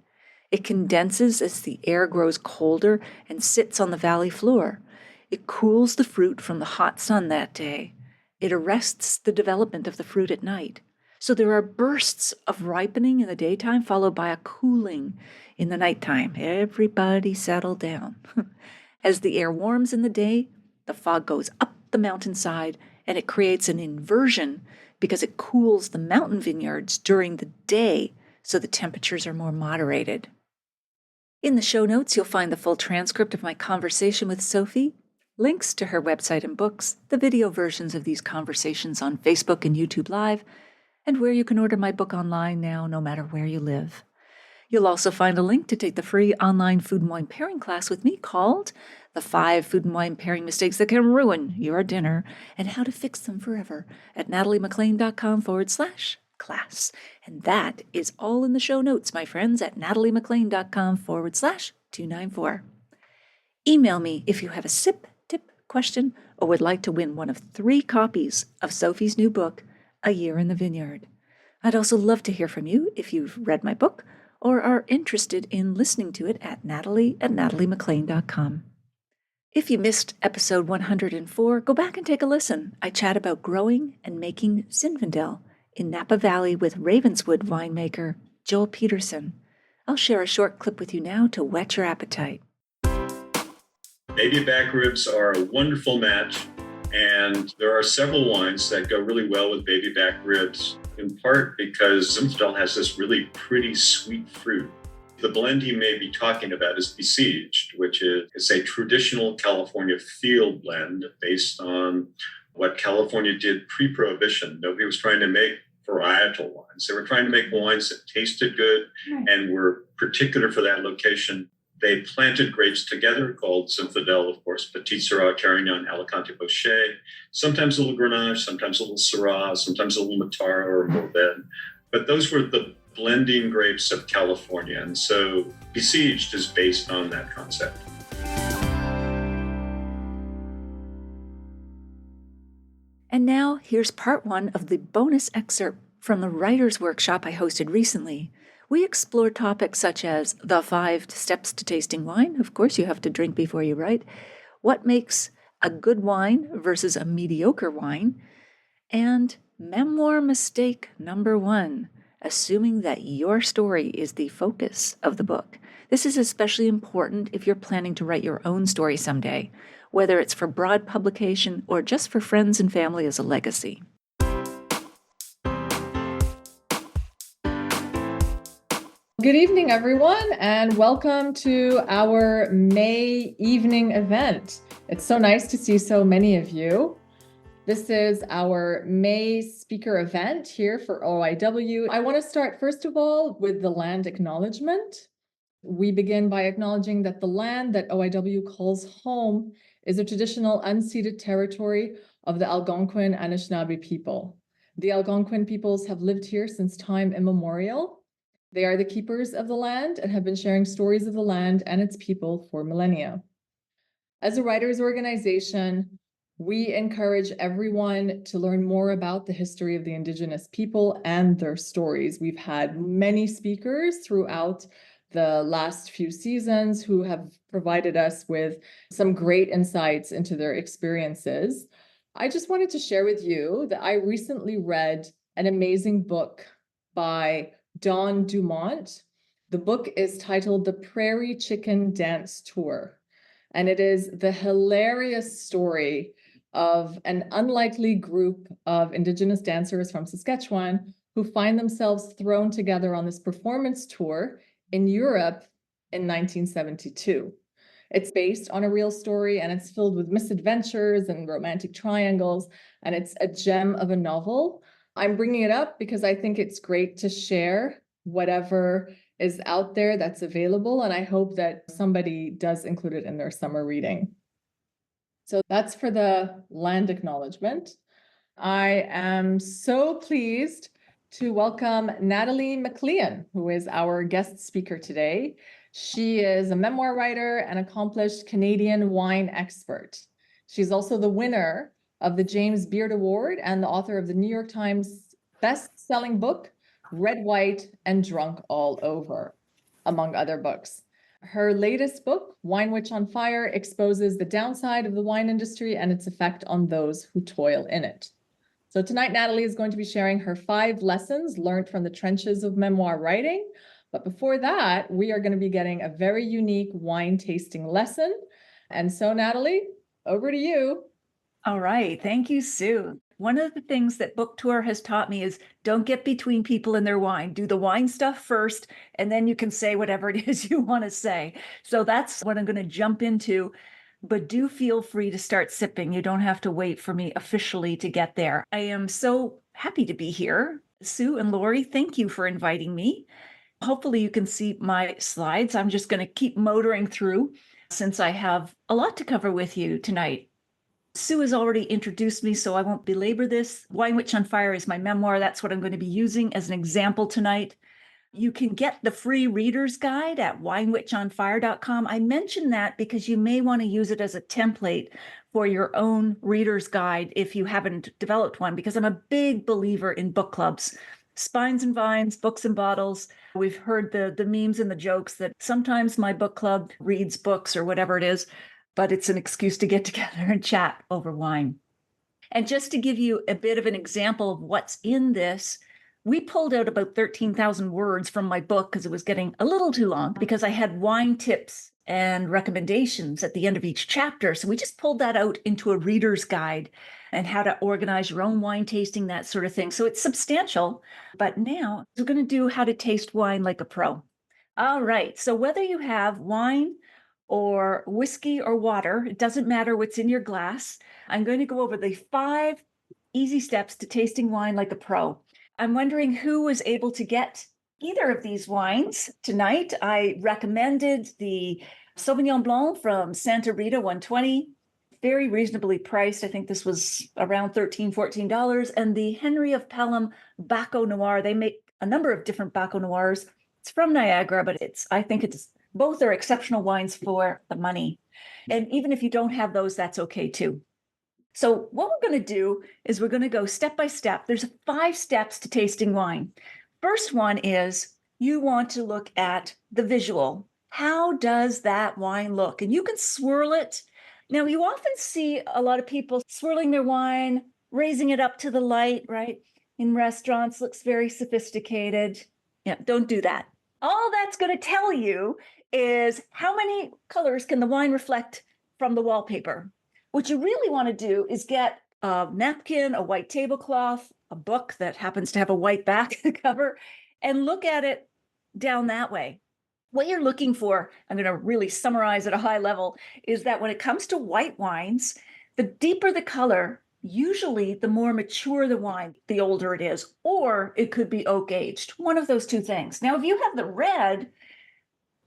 It condenses as the air grows colder and sits on the valley floor. It cools the fruit from the hot sun that day. It arrests the development of the fruit at night. So there are bursts of ripening in the daytime followed by a cooling in the nighttime. Everybody settle down. As the air warms in the day, the fog goes up the mountainside and it creates an inversion because it cools the mountain vineyards during the day so the temperatures are more moderated. In the show notes, you'll find the full transcript of my conversation with Sophie, links to her website and books, the video versions of these conversations on Facebook and YouTube Live, and where you can order my book online now, no matter where you live. You'll also find a link to take the free online food and wine pairing class with me called The 5 Food and Wine Pairing Mistakes That Can Ruin Your Dinner and How to Fix Them Forever at nataliemaclean.com/class. And that is all in the show notes, my friends, at nataliemaclean.com/294. Email me if you have a sip, tip, question, or would like to win one of 3 copies of Sophie's new book, A Year in the Vineyard. I'd also love to hear from you if you've read my book or are interested in listening to it at natalie@nataliemaclean.com. If you missed episode 104, go back and take a listen. I chat about growing and making Zinfandel in Napa Valley with Ravenswood winemaker Joel Peterson. I'll share a short clip with you now to whet your appetite. Baby back ribs are a wonderful match, and there are several wines that go really well with baby back ribs, in part because Zinfandel has this really pretty sweet fruit. The blend he may be talking about is Besieged, which is a traditional California field blend based on what California did pre-Prohibition. Nobody was trying to make varietal wines. They were trying to make wines that tasted good and were particular for that location. They planted grapes together called Zinfandel, of course, Petit Syrah, Carignan, Alicante Bochet, sometimes a little Grenache, sometimes a little Syrah, sometimes a little Matara or Mourvèdre. But those were the blending grapes of California. And so Besieged is based on that concept. And now here's part 1 of the bonus excerpt from the writer's workshop I hosted recently. We explore topics such as the 5 steps to tasting wine. Of course, you have to drink before you write. What makes a good wine versus a mediocre wine? And memoir mistake number 1, assuming that your story is the focus of the book. This is especially important if you're planning to write your own story someday, whether it's for broad publication or just for friends and family as a legacy. Good evening, everyone, and welcome to our May evening event. It's so nice to see so many of you. This is our May speaker event here for OIW. I want to start, first of all, with the land acknowledgement. We begin by acknowledging that the land that OIW calls home is a traditional unceded territory of the Algonquin Anishinaabe people. The Algonquin peoples have lived here since time immemorial. They are the keepers of the land and have been sharing stories of the land and its people for millennia. As a writers' organization, we encourage everyone to learn more about the history of the Indigenous people and their stories. We've had many speakers throughout the last few seasons who have provided us with some great insights into their experiences. I just wanted to share with you that I recently read an amazing book by Dawn Dumont. The book is titled The Prairie Chicken Dance Tour, and it is the hilarious story of an unlikely group of Indigenous dancers from Saskatchewan who find themselves thrown together on this performance tour in Europe in 1972. It's based on a real story, and it's filled with misadventures and romantic triangles, and it's a gem of a novel. I'm bringing it up because I think it's great to share whatever is out there that's available, and I hope that somebody does include it in their summer reading. So that's for the land acknowledgement. I am so pleased to welcome Natalie McLean, who is our guest speaker today. She is a memoir writer and accomplished Canadian wine expert. She's also the winner of the James Beard Award and the author of the New York Times best-selling book, Red, White, and Drunk All Over, among other books. Her latest book, Wine Witch on Fire, exposes the downside of the wine industry and its effect on those who toil in it. So tonight, Natalie is going to be sharing her 5 lessons learned from the trenches of memoir writing. But before that, we are going to be getting a very unique wine tasting lesson. And so, Natalie, over to you. All right. Thank you, Sue. One of the things that book tour has taught me is don't get between people and their wine. Do the wine stuff first, and then you can say whatever it is you want to say. So that's what I'm going to jump into. But do feel free to start sipping. You don't have to wait for me officially to get there. I am so happy to be here. Sue and Lori, thank you for inviting me. Hopefully you can see my slides. I'm just going to keep motoring through since I have a lot to cover with you tonight. Sue has already introduced me, so I won't belabor this. Wine Witch on Fire is my memoir. That's what I'm going to be using as an example tonight. You can get the free reader's guide at winewitchonfire.com. I mention that because you may want to use it as a template for your own reader's guide if you haven't developed one, because I'm a big believer in book clubs. Spines and Vines, Books and Bottles. We've heard the memes and the jokes that sometimes my book club reads books or whatever it is, but it's an excuse to get together and chat over wine. And just to give you a bit of an example of what's in this, we pulled out about 13,000 words from my book because it was getting a little too long, because I had wine tips and recommendations at the end of each chapter. So we just pulled that out into a reader's guide and how to organize your own wine tasting, that sort of thing. So it's substantial, but now we're going to do how to taste wine like a pro. All right. So whether you have wine or whiskey or water, it doesn't matter what's in your glass. I'm going to go over the 5 easy steps to tasting wine like a pro. I'm wondering who was able to get either of these wines tonight. I recommended the Sauvignon Blanc from Santa Rita 120, very reasonably priced. I think this was around $13, $14. And the Henry of Pelham Baco Noir. They make a number of different Baco Noirs. It's from Niagara, but I think both are exceptional wines for the money. And even if you don't have those, that's okay too. So what we're going to do is we're going to go step by step. There's 5 steps to tasting wine. First one is you want to look at the visual. How does that wine look? And you can swirl it. Now, you often see a lot of people swirling their wine, raising it up to the light, right? In restaurants, looks very sophisticated. Yeah, don't do that. All that's going to tell you is how many colors can the wine reflect from the wallpaper. What you really want to do is get a napkin, a white tablecloth, a book that happens to have a white back cover, and look at it down that way. What you're looking for, I'm going to really summarize at a high level, is that when it comes to white wines, the deeper the color, Usually, the more mature the wine, the older it is, or it could be oak aged, one of those two things. Now, if you have the red,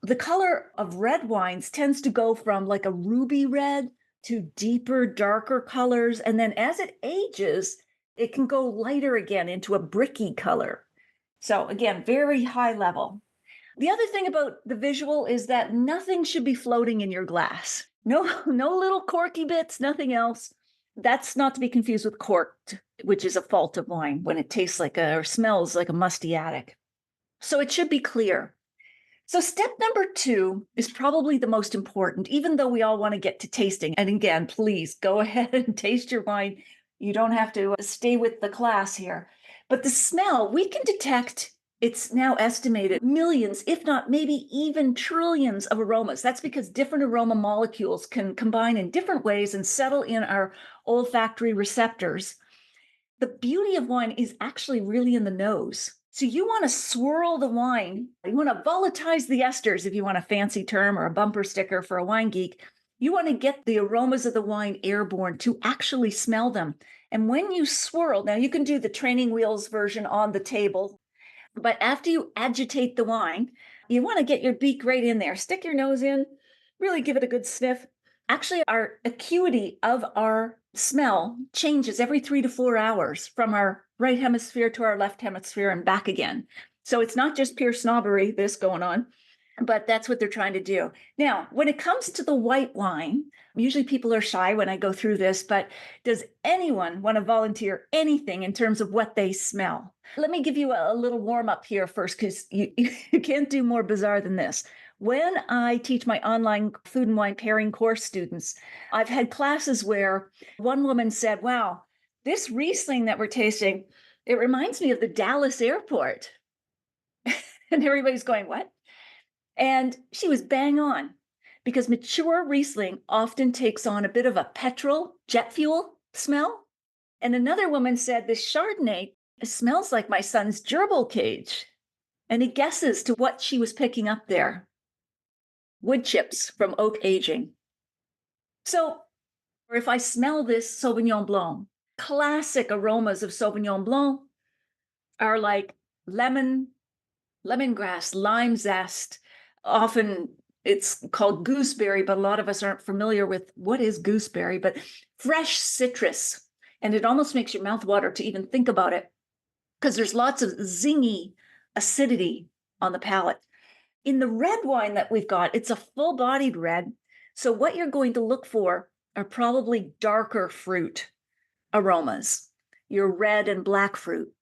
the color of red wines tends to go from like a ruby red to deeper, darker colors. And then as it ages, it can go lighter again into a bricky color. So, again, very high level. The other thing about the visual is that nothing should be floating in your glass. No, no little corky bits, nothing else. That's not to be confused with corked, which is a fault of wine when it tastes like or smells like a musty attic. So it should be clear. So step number 2 is probably the most important, even though we all want to get to tasting. And again, please go ahead and taste your wine. You don't have to stay with the class here. But the smell, we can detect, it's now estimated, millions, if not maybe even trillions of aromas. That's because different aroma molecules can combine in different ways and settle in our olfactory receptors. The beauty of wine is actually really in the nose. So you want to swirl the wine. You want to volatilize the esters, if you want a fancy term or a bumper sticker for a wine geek. You want to get the aromas of the wine airborne to actually smell them. And when you swirl, now you can do the training wheels version on the table, but after you agitate the wine, you want to get your beak right in there. Stick your nose in, really give it a good sniff. Actually, our acuity of our smell changes every 3 to 4 hours from our right hemisphere to our left hemisphere and back again. So it's not just pure snobbery, this going on, but that's what they're trying to do. Now, when it comes to the white wine, usually people are shy when I go through this, but does anyone want to volunteer anything in terms of what they smell? Let me give you a little warm up here first, because you can't do more bizarre than this. When I teach my online food and wine pairing course students, I've had classes where one woman said, wow, this Riesling that we're tasting, it reminds me of the Dallas airport. And everybody's going, what? And she was bang on, because mature Riesling often takes on a bit of a petrol, jet fuel smell. And another woman said, this Chardonnay smells like my son's gerbil cage. And he guesses to what she was picking up there. Wood chips from oak aging. So if I smell this Sauvignon Blanc, classic aromas of Sauvignon Blanc are like lemon, lemongrass, lime zest. Often it's called gooseberry, but a lot of us aren't familiar with what is gooseberry, but fresh citrus. And it almost makes your mouth water to even think about it, because there's lots of zingy acidity on the palate. In the red wine that we've got, it's a full-bodied red. So what you're going to look for are probably darker fruit aromas, your red and black fruit,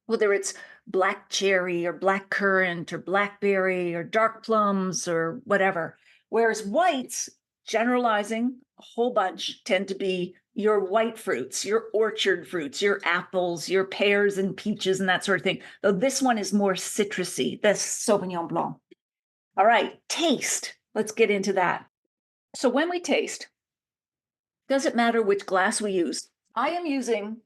whether it's black cherry or black currant or blackberry or dark plums or whatever. Whereas whites, generalizing a whole bunch, tend to be your white fruits, your orchard fruits, your apples, your pears and peaches and that sort of thing. Though this one is more citrusy, this Sauvignon Blanc. All right, taste. Let's get into that. So when we taste, doesn't matter which glass we use. I am using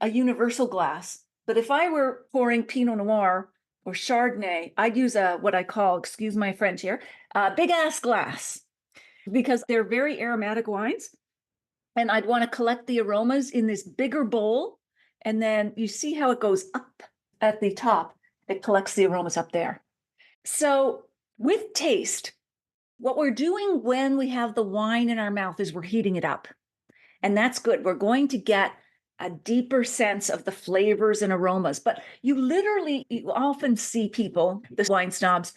a universal glass, but if I were pouring Pinot Noir or Chardonnay, I'd use what I call, excuse my French here, a big ass glass, because they're very aromatic wines. And I'd want to collect the aromas in this bigger bowl. And then you see how it goes up at the top. It collects the aromas up there. So with taste, what we're doing when we have the wine in our mouth is we're heating it up. And that's good. We're going to get a deeper sense of the flavors and aromas. But you often see people, the wine snobs,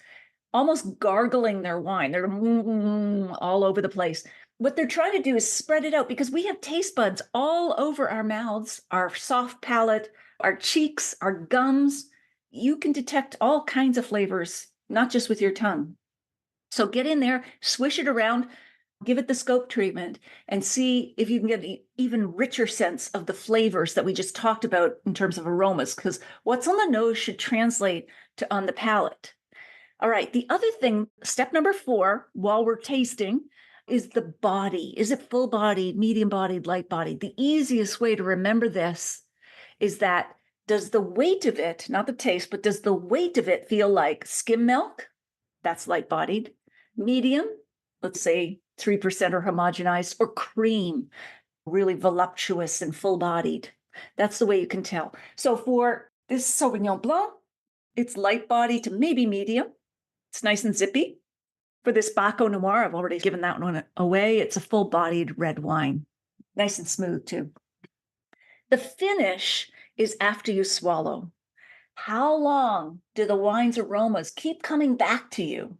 almost gargling their wine. They're all over the place. What they're trying to do is spread it out, because we have taste buds all over our mouths, our soft palate, our cheeks, our gums. You can detect all kinds of flavors, not just with your tongue. So get in there, swish it around, give it the scope treatment, and see if you can get an even richer sense of the flavors that we just talked about in terms of aromas, because what's on the nose should translate to on the palate. All right, the other thing, step number 4, while we're tasting, is the body. Is it full-bodied, medium-bodied, light-bodied? The easiest way to remember this is that, does the weight of it, not the taste, but does the weight of it feel like skim milk? That's light-bodied. Medium, let's say 3% or homogenized, or cream. really voluptuous and full-bodied. That's the way you can tell. So for this Sauvignon Blanc, it's light body to maybe medium. It's nice and zippy. For this Baco Noir, I've already given that one away. It's a full-bodied red wine. Nice and smooth too. The finish is after you swallow. How long do the wine's aromas keep coming back to you?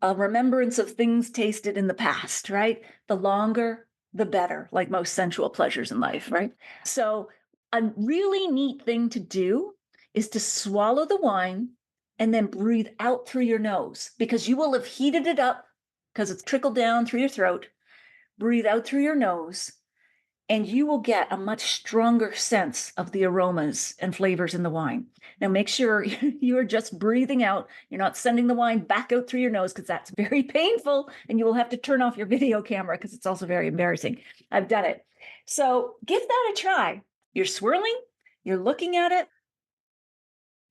A remembrance of things tasted in the past, right? The longer, the better, like most sensual pleasures in life, right? So a really neat thing to do is to swallow the wine and then breathe out through your nose, because you will have heated it up because it's trickled down through your throat. Breathe out through your nose, and you will get a much stronger sense of the aromas and flavors in the wine. Now, make sure you are just breathing out. You're not sending the wine back out through your nose, because that's very painful, and you will have to turn off your video camera because it's also very embarrassing. I've done it. So give that a try. You're swirling, you're looking at it.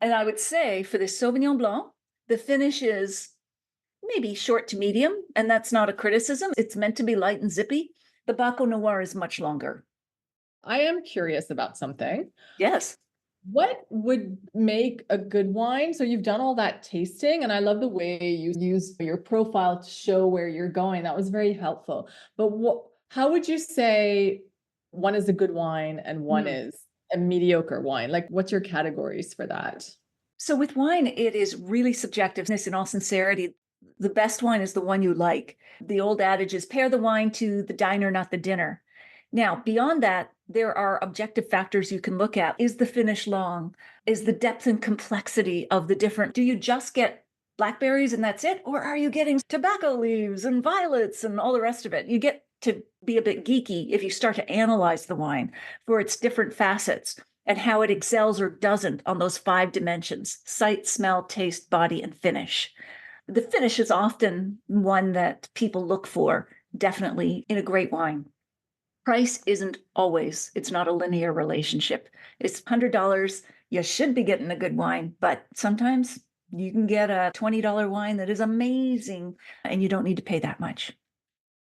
And I would say for this Sauvignon Blanc, the finish is maybe short to medium, and that's not a criticism. It's meant to be light and zippy. The Baco Noir is much longer. I am curious about something. Yes. What would make a good wine? So you've done all that tasting, and I love the way you use your profile to show where you're going. That was very helpful. But how would you say one is a good wine and one is a mediocre wine? Like, what's your categories for that? So with wine, it is really subjective. In all sincerity, the best wine is the one you like. The old adage is pair the wine to the diner, not the dinner. Now, beyond that, there are objective factors you can look at. Is the finish long? Is the depth and complexity of the different? Do you just get blackberries and that's it? Or are you getting tobacco leaves and violets and all the rest of it? You get to be a bit geeky if you start to analyze the wine for its different facets and how it excels or doesn't on those 5 dimensions: sight, smell, taste, body, and finish. The finish is often one that people look for, definitely, in a great wine. Price isn't always, it's not a linear relationship. It's $100, you should be getting a good wine, but sometimes you can get a $20 wine that is amazing and you don't need to pay that much.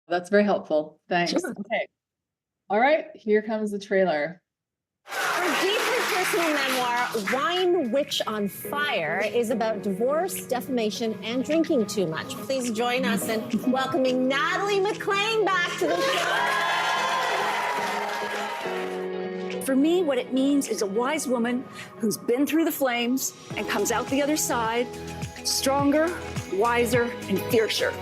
That's very helpful. Thanks. Sure. Okay. All right, here comes the trailer. Her deeply personal memoir, Wine Witch on Fire, is about divorce, defamation, and drinking too much. Please join us in welcoming Natalie McClain back to the show. For me, what it means is a wise woman who's been through the flames and comes out the other side stronger, wiser, and fiercer.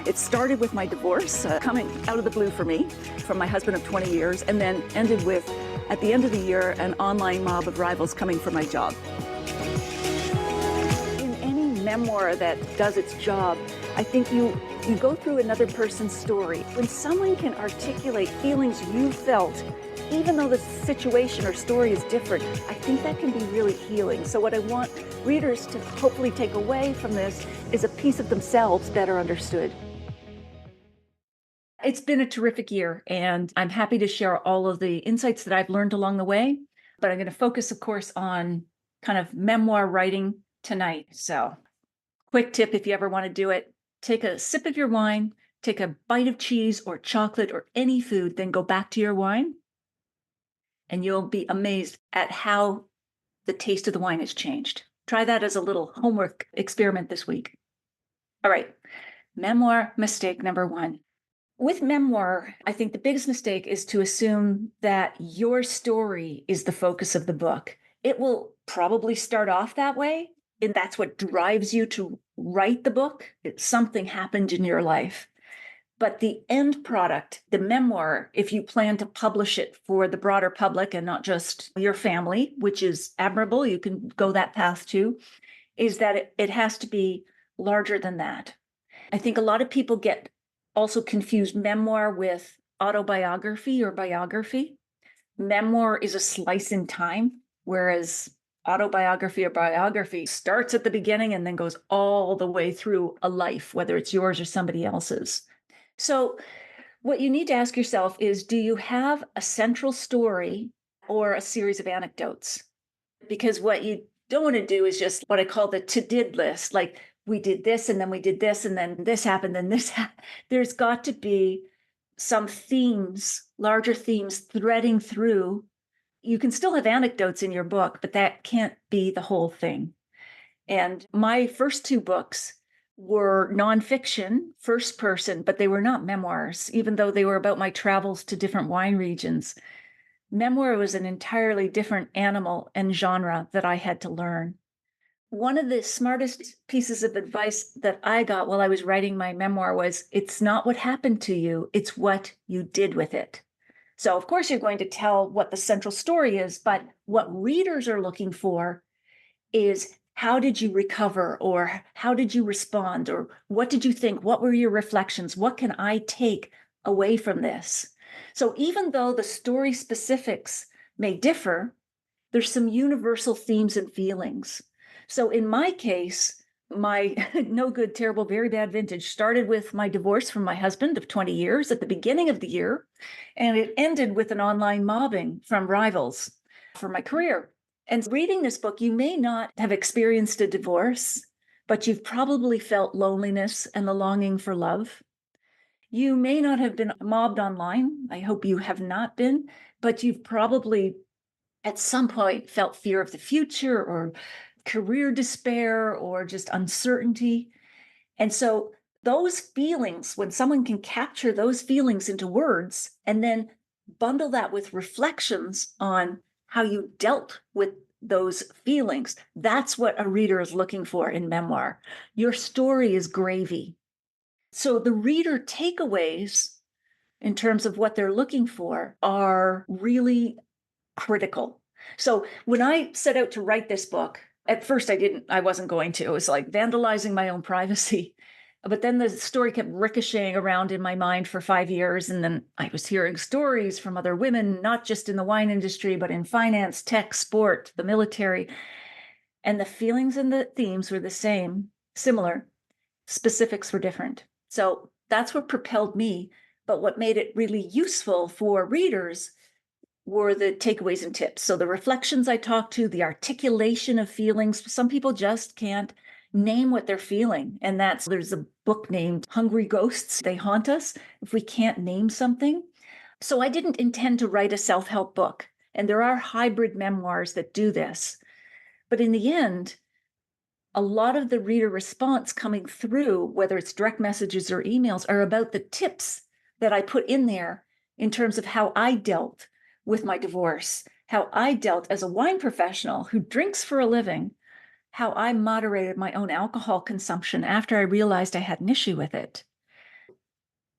It started with my divorce, coming out of the blue for me, from my husband of 20 years, and then ended with, at the end of the year, an online mob of rivals coming for my job. In any memoir that does its job, I think you go through another person's story. When someone can articulate feelings you felt, even though the situation or story is different, I think that can be really healing. So what I want readers to hopefully take away from this is a piece of themselves better understood. It's been a terrific year, and I'm happy to share all of the insights that I've learned along the way. But I'm going to focus, of course, on kind of memoir writing tonight. So, quick tip if you ever want to do it: take a sip of your wine, take a bite of cheese or chocolate or any food, then go back to your wine, and you'll be amazed at how the taste of the wine has changed. Try that as a little homework experiment this week. All right, memoir mistake number 1. With memoir, I think the biggest mistake is to assume that your story is the focus of the book. It will probably start off that way, and that's what drives you to write the book. Something happened in your life. But the end product, the memoir, if you plan to publish it for the broader public and not just your family, which is admirable, you can go that path too, is that it has to be larger than that. I think a lot of people get also confused memoir with autobiography or biography. Memoir is a slice in time, whereas autobiography or biography starts at the beginning and then goes all the way through a life, whether it's yours or somebody else's. So what you need to ask yourself is, do you have a central story or a series of anecdotes? Because what you don't want to do is just what I call the to-did list, like we did this and then we did this and then this happened and this happened. There's got to be some themes, larger themes threading through. You can still have anecdotes in your book, but that can't be the whole thing. And my first two books were nonfiction, first person, but they were not memoirs, even though they were about my travels to different wine regions. Memoir was an entirely different animal and genre that I had to learn. One of the smartest pieces of advice that I got while I was writing my memoir was, it's not what happened to you, it's what you did with it. So, of course, you're going to tell what the central story is, but what readers are looking for is, how did you recover, or how did you respond, or what did you think? What were your reflections? What can I take away from this? So even though the story specifics may differ, there's some universal themes and feelings. So in my case, my no good, terrible, very bad vintage started with my divorce from my husband of 20 years at the beginning of the year, and it ended with an online mobbing from rivals for my career. And reading this book, you may not have experienced a divorce, but you've probably felt loneliness and the longing for love. You may not have been mobbed online. I hope you have not been, but you've probably at some point felt fear of the future, or career despair, or just uncertainty. And so those feelings, when someone can capture those feelings into words and then bundle that with reflections on how you dealt with those feelings, that's what a reader is looking for in memoir. Your story is gravy. So the reader takeaways in terms of what they're looking for are really critical. So when I set out to write this book, at first I wasn't going to. It was like vandalizing my own privacy. But then the story kept ricocheting around in my mind for 5 years. And then I was hearing stories from other women, not just in the wine industry, but in finance, tech, sport, the military. And the feelings and the themes were the same, similar. Specifics were different. So that's what propelled me. But what made it really useful for readers were the takeaways and tips. So the reflections I talked to, the articulation of feelings. Some people just can't name what they're feeling. And there's a book named Hungry Ghosts. They haunt us if we can't name something. So I didn't intend to write a self-help book. And there are hybrid memoirs that do this. But in the end, a lot of the reader response coming through, whether it's direct messages or emails, are about the tips that I put in there in terms of how I dealt with my divorce, how I dealt as a wine professional who drinks for a living, how I moderated my own alcohol consumption after I realized I had an issue with it.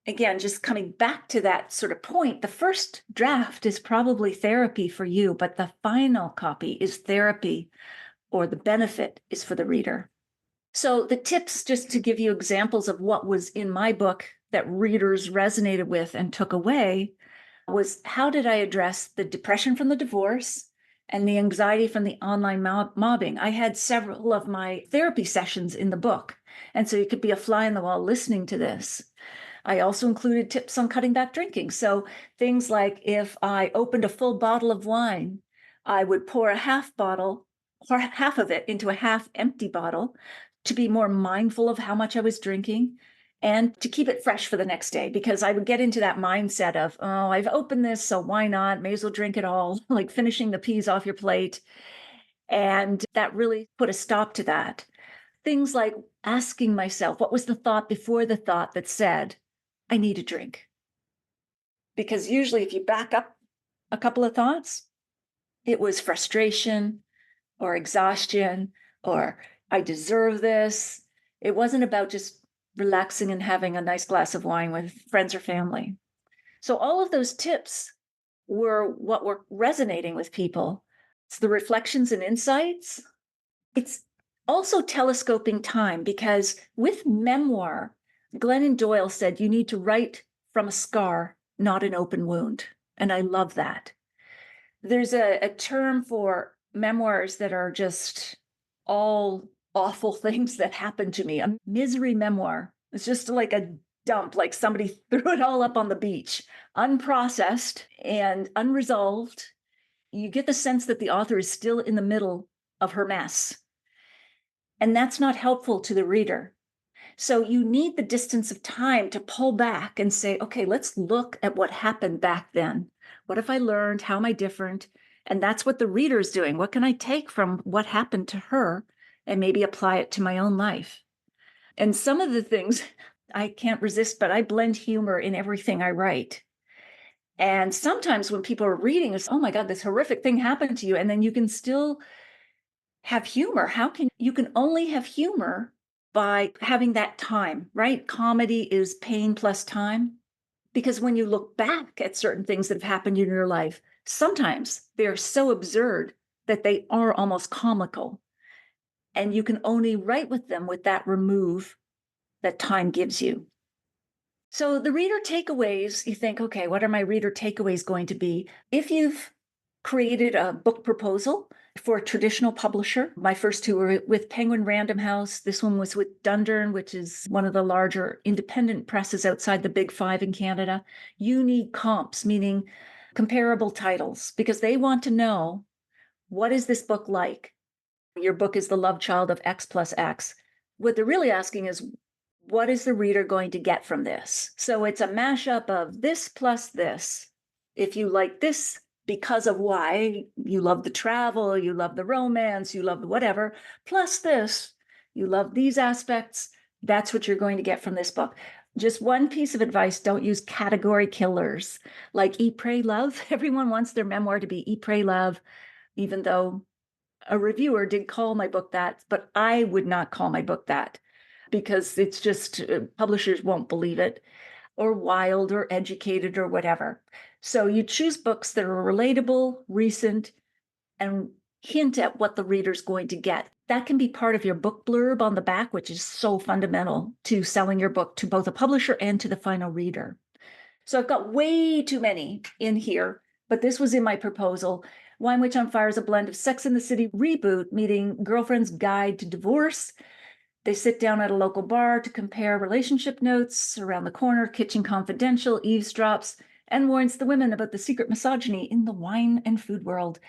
Again, just coming back to that sort of point, the first draft is probably therapy for you, but the final copy is therapy, or the benefit is for the reader. So the tips, just to give you examples of what was in my book that readers resonated with and took away, was, how did I address the depression from the divorce and the anxiety from the online mobbing? I had several of my therapy sessions in the book, and so you could be a fly on the wall listening to this. I also included tips on cutting back drinking. So things like, if I opened a full bottle of wine, I would pour a half of it into a half empty bottle to be more mindful of how much I was drinking, and to keep it fresh for the next day, because I would get into that mindset of, oh, I've opened this, so why not? May as well drink it all, like finishing the peas off your plate. And that really put a stop to that. Things like asking myself, what was the thought before the thought that said, I need a drink? Because usually if you back up a couple of thoughts, it was frustration or exhaustion, or I deserve this. It wasn't about just relaxing and having a nice glass of wine with friends or family. So all of those tips were what were resonating with people. It's the reflections and insights. It's also telescoping time, because with memoir, Glennon Doyle said you need to write from a scar, not an open wound. And I love that. There's a term for memoirs that are just all awful things that happened to me. A misery memoir. It's just like a dump, like somebody threw it all up on the beach, unprocessed and unresolved. You get the sense that the author is still in the middle of her mess. And that's not helpful to the reader. So you need the distance of time to pull back and say, okay, let's look at what happened back then. What have I learned? How am I different? And that's what the reader's doing. What can I take from what happened to her and maybe apply it to my own life? And some of the things I can't resist, but I blend humor in everything I write. And sometimes when people are reading, it's, oh my God, this horrific thing happened to you. And then you can still have humor. You can only have humor by having that time, right? Comedy is pain plus time. Because when you look back at certain things that have happened in your life, sometimes they're so absurd that they are almost comical. And you can only write with them with that remove that time gives you. So the reader takeaways, you think, okay, what are my reader takeaways going to be? If you've created a book proposal for a traditional publisher, my first two were with Penguin Random House. This one was with Dundurn, which is one of the larger independent presses outside the Big Five in Canada. You need comps, meaning comparable titles, because they want to know, what is this book like? Your book is the love child of X plus X. What they're really asking is, what is the reader going to get from this? So it's a mashup of this plus this. If you like this because of why, you love the travel, you love the romance, you love the whatever, plus this, you love these aspects, that's what you're going to get from this book. Just one piece of advice, don't use category killers like Eat, Pray, Love. Everyone wants their memoir to be Eat, Pray, Love, even though a reviewer did call my book that, but I would not call my book that, because it's just publishers won't believe it, or wild or educated or whatever. So you choose books that are relatable, recent, and hint at what the reader's going to get. That can be part of your book blurb on the back, which is so fundamental to selling your book to both a publisher and to the final reader. So I've got way too many in here, but this was in my proposal. Wine Witch on Fire is a blend of Sex and the City reboot meeting Girlfriend's Guide to Divorce. They sit down at a local bar to compare relationship notes. Around the corner, Kitchen Confidential eavesdrops and warns the women about the secret misogyny in the wine and food world.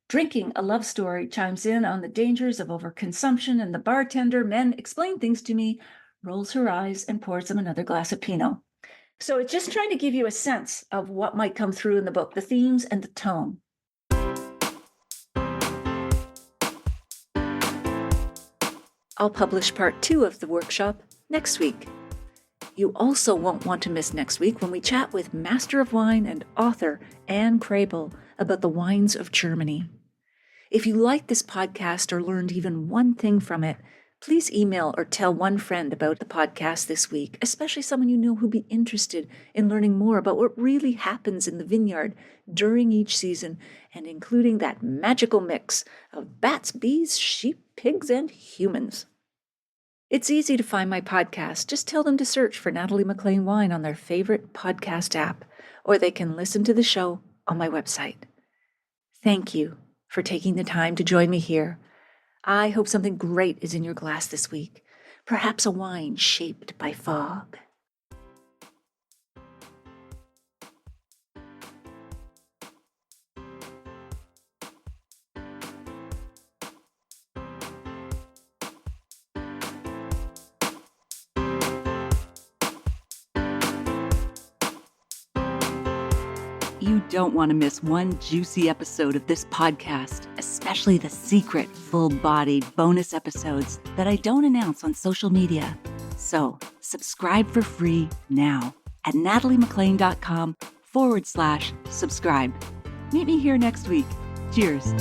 Drinking a Love Story chimes in on the dangers of overconsumption, and the bartender, Men Explain Things to Me, rolls her eyes and pours them another glass of Pinot. So it's just trying to give you a sense of what might come through in the book, the themes and the tone. I'll publish part 2 of the workshop next week. You also won't want to miss next week when we chat with Master of Wine and author Anne Krabel about the wines of Germany. If you liked this podcast or learned even one thing from it, please email or tell one friend about the podcast this week, especially someone you know who'd be interested in learning more about what really happens in the vineyard during each season, and including that magical mix of bats, bees, sheep, pigs, and humans. It's easy to find my podcast. Just tell them to search for Natalie MacLean Wine on their favorite podcast app, or they can listen to the show on my website. Thank you for taking the time to join me here. I hope something great is in your glass this week, perhaps a wine shaped by fog. You don't want to miss one juicy episode of this podcast, especially the secret, full-bodied bonus episodes that I don't announce on social media. So subscribe for free now at nataliemaclean.com/subscribe. Meet me here next week. Cheers.